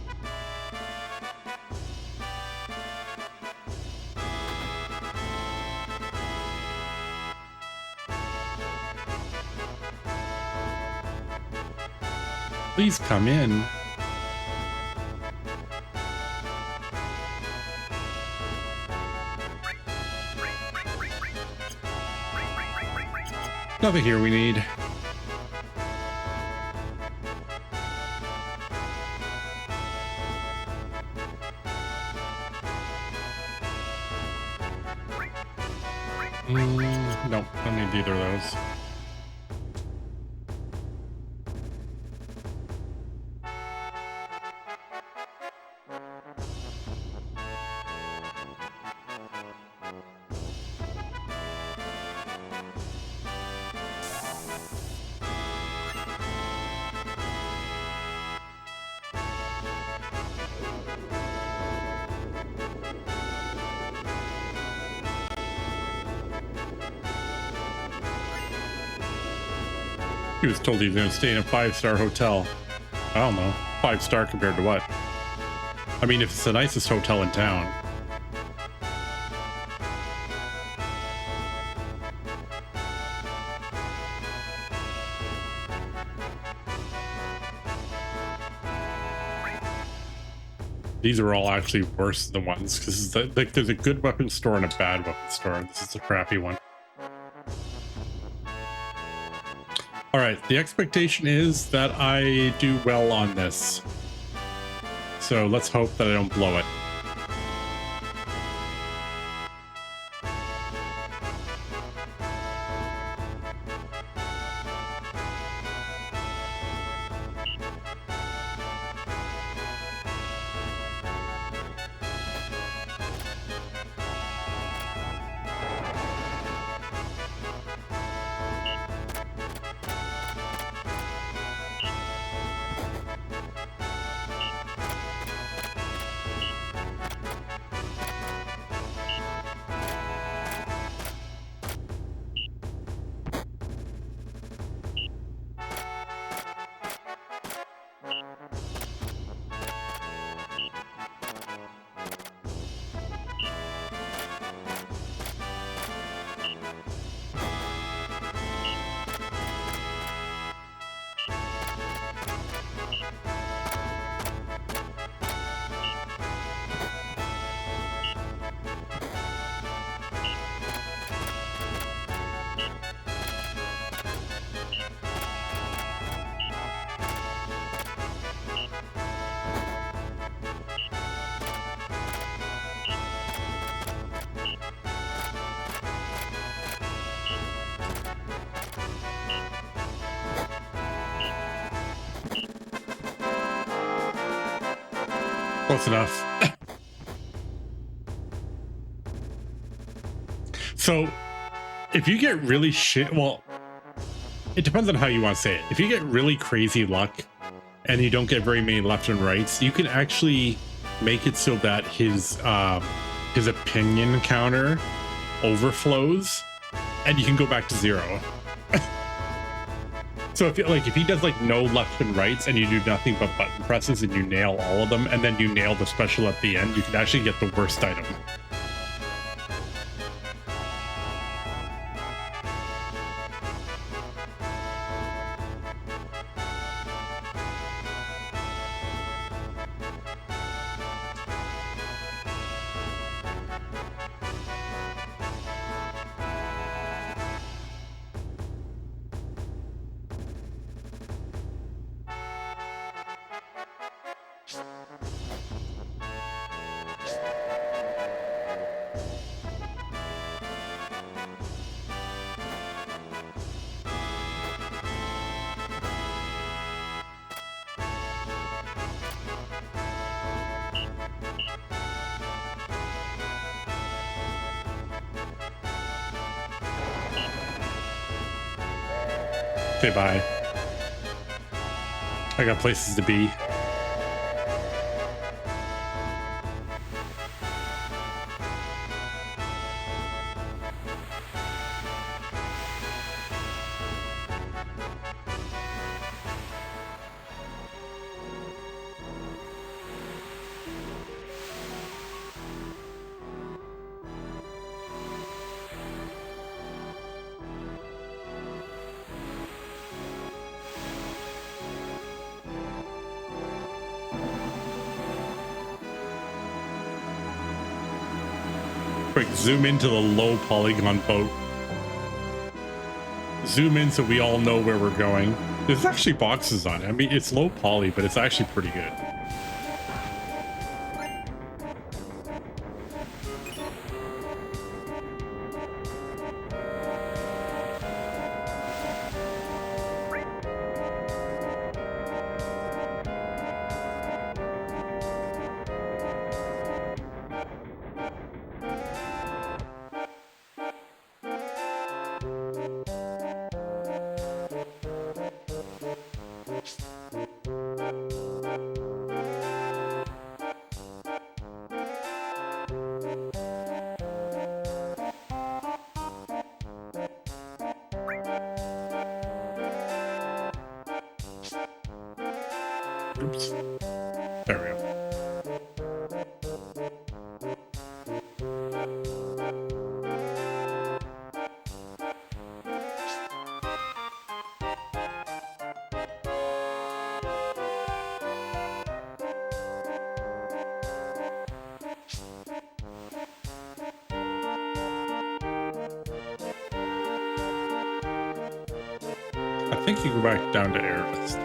Please come in. Nothing here we need. Nope, don't need either of those. He was told he was going to stay in a 5-star hotel. I don't know. 5-star compared to what? I mean, if it's the nicest hotel in town. These are all actually worse than the ones, because like there's a good weapon store and a bad weapon store. This is a crappy one. All right, the expectation is that I do well on this. So let's hope that I don't blow it. Close enough. So if you get really well, it depends on how you want to say it. If you get really crazy luck and you don't get very many left and rights, you can actually make it so that his opinion counter overflows and you can go back to 0. So if he does like no left and rights and you do nothing but button presses and you nail all of them and then you nail the special at the end, you can actually get the worst item. Okay, bye. I got places to be. Quick, zoom into the low polygon boat. Zoom in so we all know where we're going. There's actually boxes on it. I mean, it's low poly, but it's actually pretty good. Oops. There we go. I think you go back down to airless.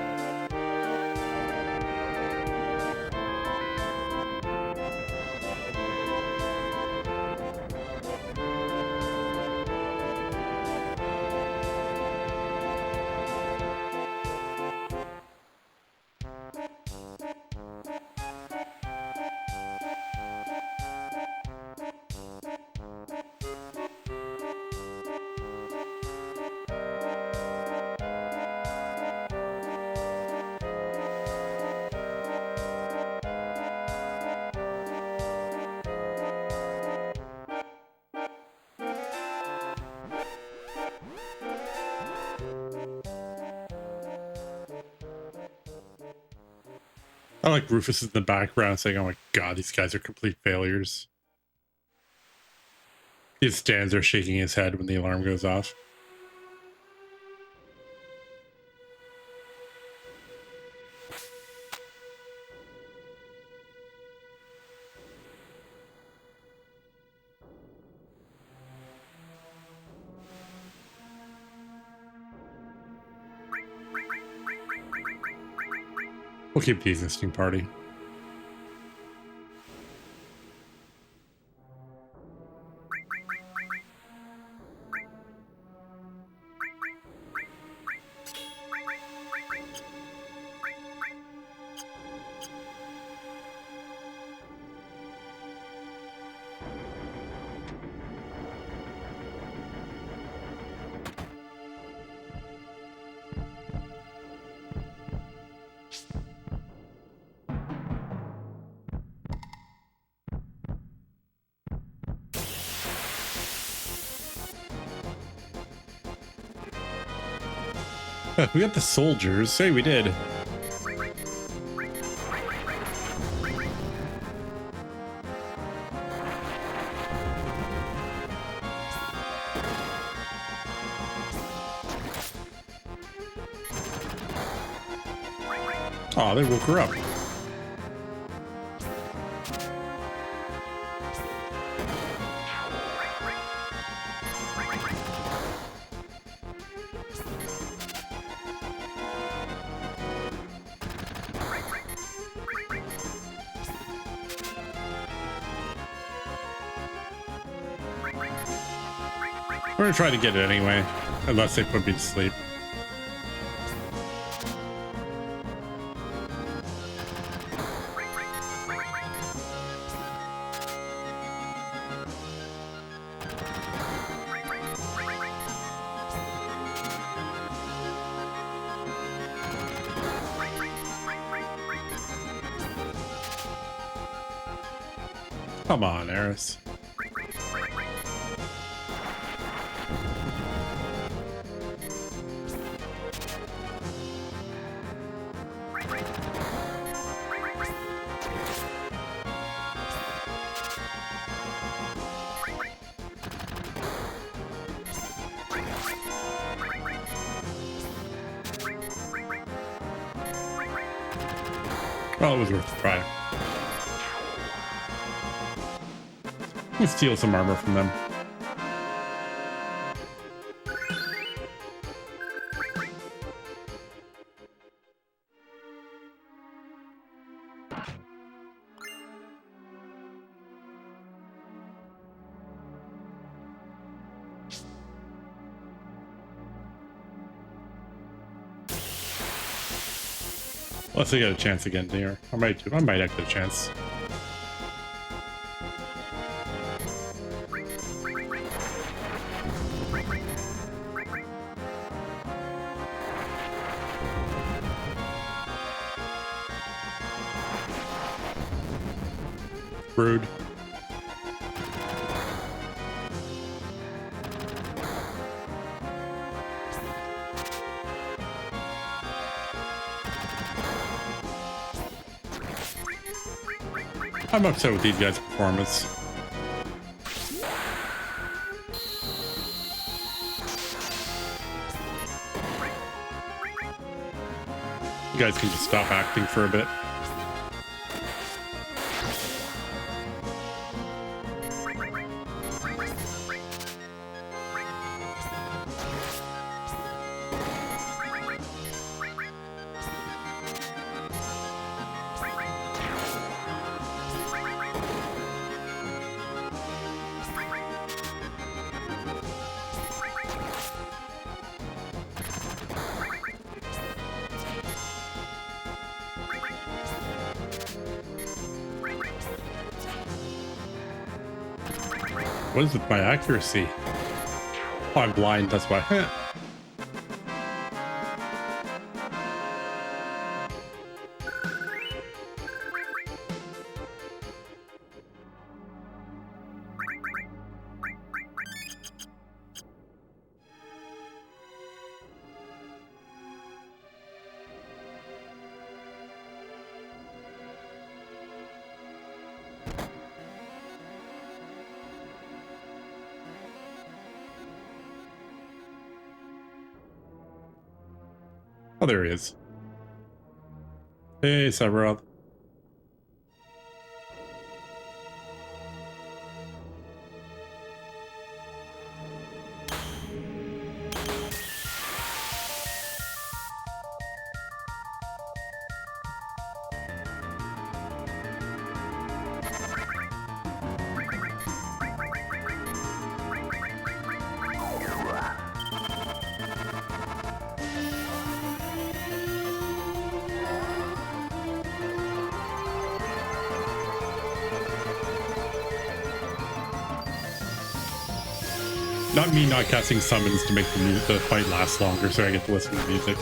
I like Rufus in the background saying, "Oh my god, these guys are complete failures." He stands there shaking his head when the alarm goes off. We'll keep the existing party. We got the soldiers. Say we did. Oh, they woke her up. We're gonna try to get it anyway, unless they put me to sleep. Come on, Eris. Well, it was worth a try. Let's steal some armor from them. Let's get a chance again here. I might have a chance. Rude. I'm upset with these guys' performance. You guys can just stop acting for a bit. What is with my accuracy? Oh, I'm blind, that's why. Oh, there he is. Hey, Sephiroth. Not me not casting summons to make the fight last longer so I get to listen to music.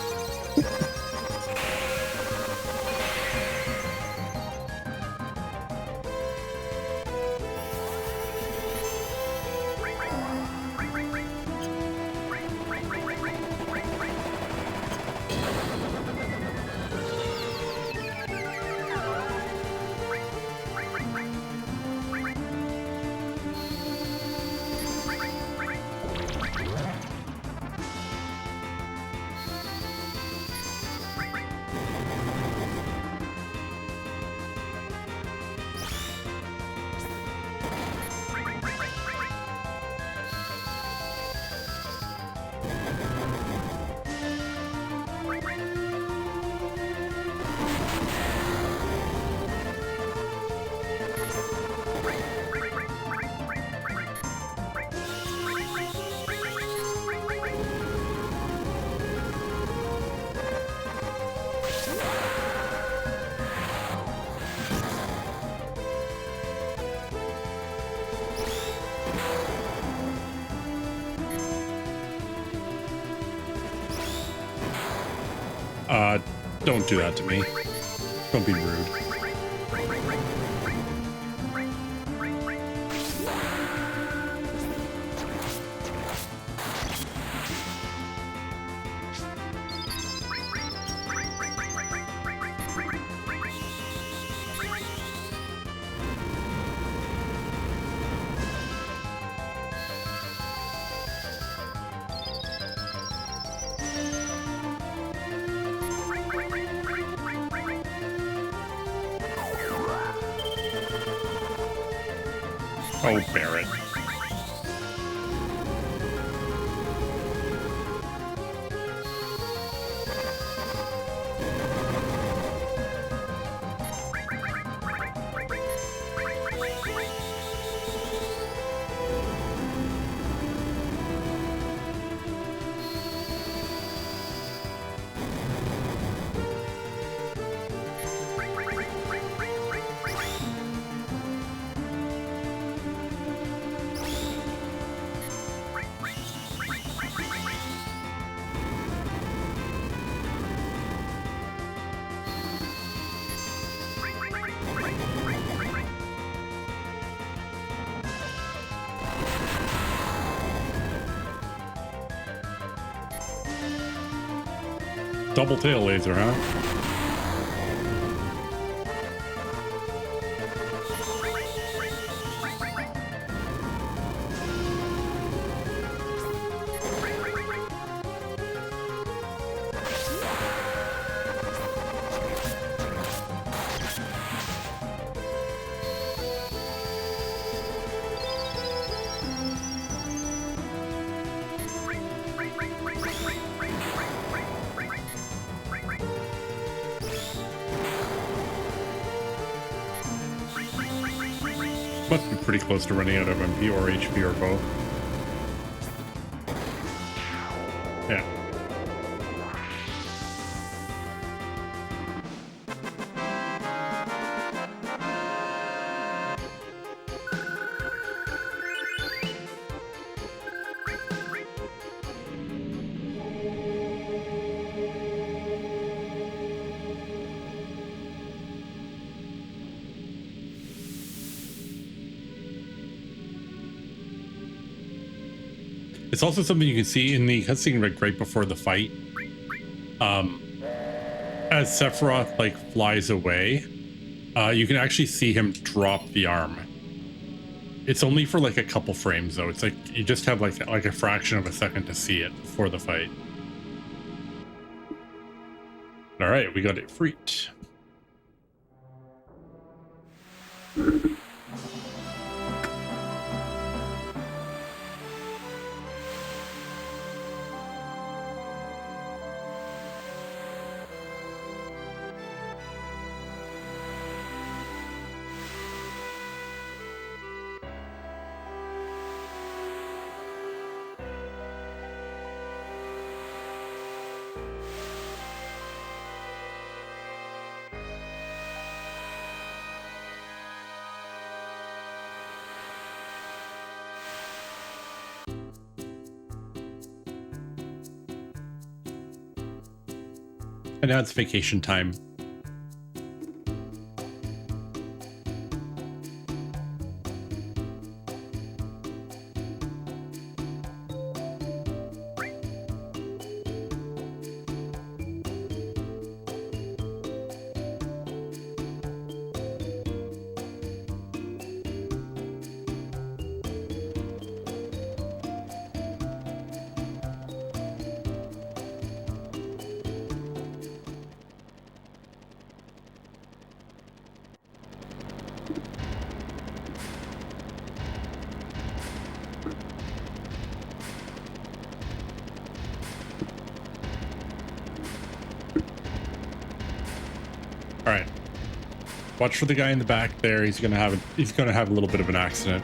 Don't do that to me. Don't be rude. Oh, Barrett. Double tail laser, huh? Must be pretty close to running out of MP or HP or both. Yeah. It's also something you can see in the cutscene right before the fight. As Sephiroth like flies away, you can actually see him drop the arm. It's only for like a couple frames though. It's like you just have like a fraction of a second to see it before the fight. All right, we got it freaked. And now it's vacation time. All right. Watch for the guy in the back there. He's gonna have a little bit of an accident.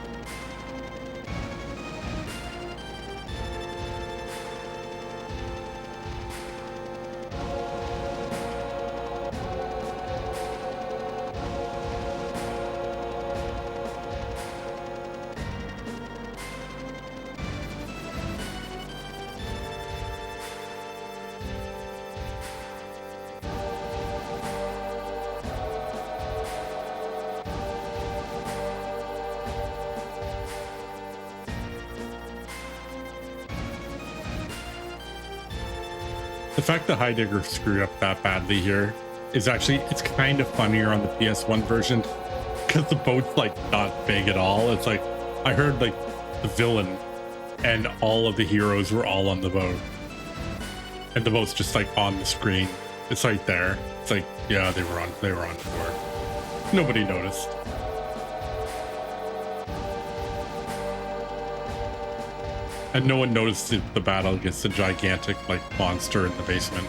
The fact that Heidegger screwed up that badly here is actually, it's kind of funnier on the PS1 version because the boat's like not big at all. It's like, I heard like the villain and all of the heroes were all on the boat. And the boat's just like on the screen. It's right there. It's like, yeah, they were on board. Nobody noticed. And no one noticed the battle against the gigantic like monster in the basement.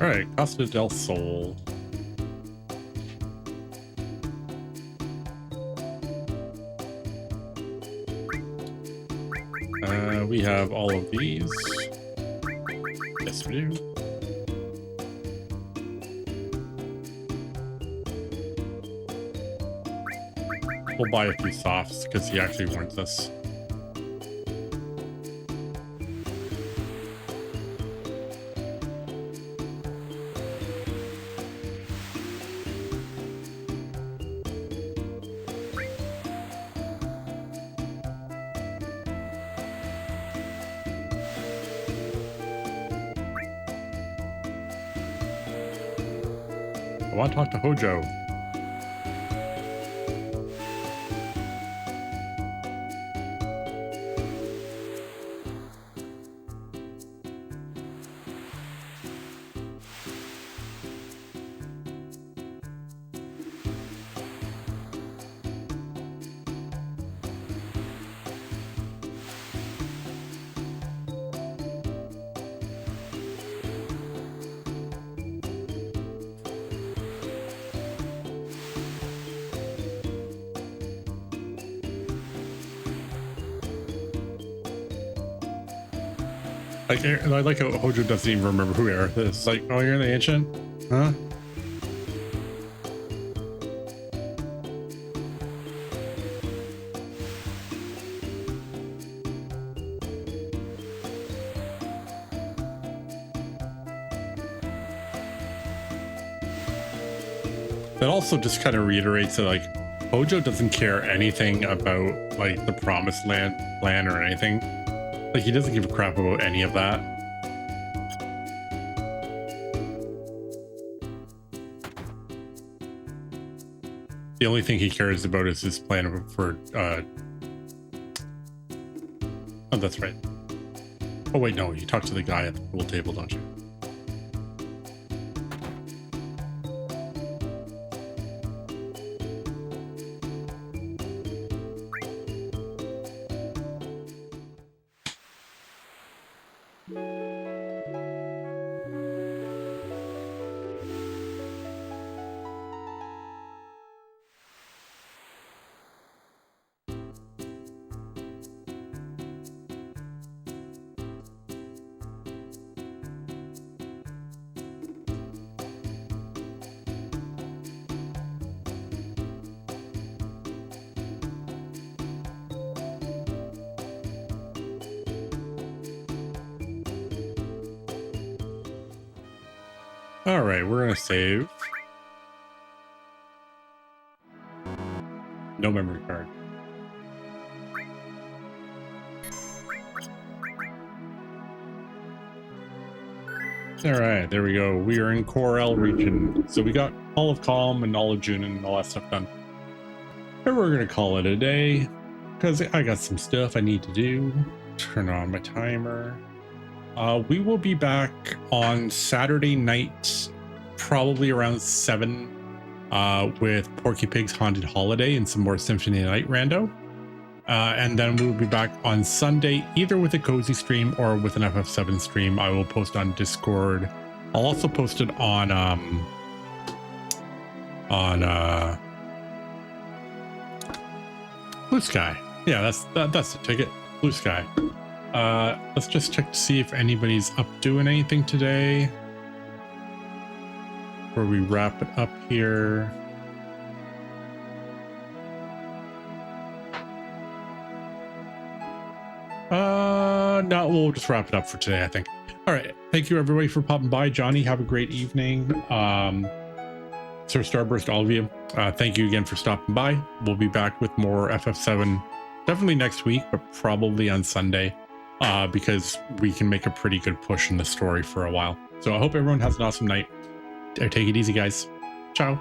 All right, Costa Del Sol. We have all of these. Yes, we do. We'll buy a few softs because he actually warns us. I want to talk to Hojo. I like how Hojo doesn't even remember who Aerith is. It's like, oh, you're the ancient? Huh? That also just kind of reiterates that like Hojo doesn't care anything about like the promised land plan or anything. Like he doesn't give a crap about any of that. The only thing he cares about is his plan for oh, that's right. Oh wait, no, you talk to the guy at the pool table, don't you? All right, we're gonna save. No memory card. All right, there we go. We are in Corel region. So we got all of Kalm and all of June and all that stuff done. And we're gonna call it a day because I got some stuff I need to do. Turn on my timer. We will be back on Saturday night, probably around 7, with Porky Pig's Haunted Holiday and some more Symphony Night rando. And then we'll be back on Sunday, either with a cozy stream or with an FF7 stream. I will post on Discord. I'll also post it on Blue Sky. Yeah, that's the ticket. Blue Sky. Let's just check to see if anybody's up doing anything today before we wrap it up here. No, we'll just wrap it up for today, I think. All right. Thank you, everybody, for popping by. Johnny, have a great evening. Sir Starburst, all of you. Thank you again for stopping by. We'll be back with more FF7 definitely next week, but probably on Sunday because we can make a pretty good push in the story for a while. So I hope everyone has an awesome night. Take it easy, guys. Ciao.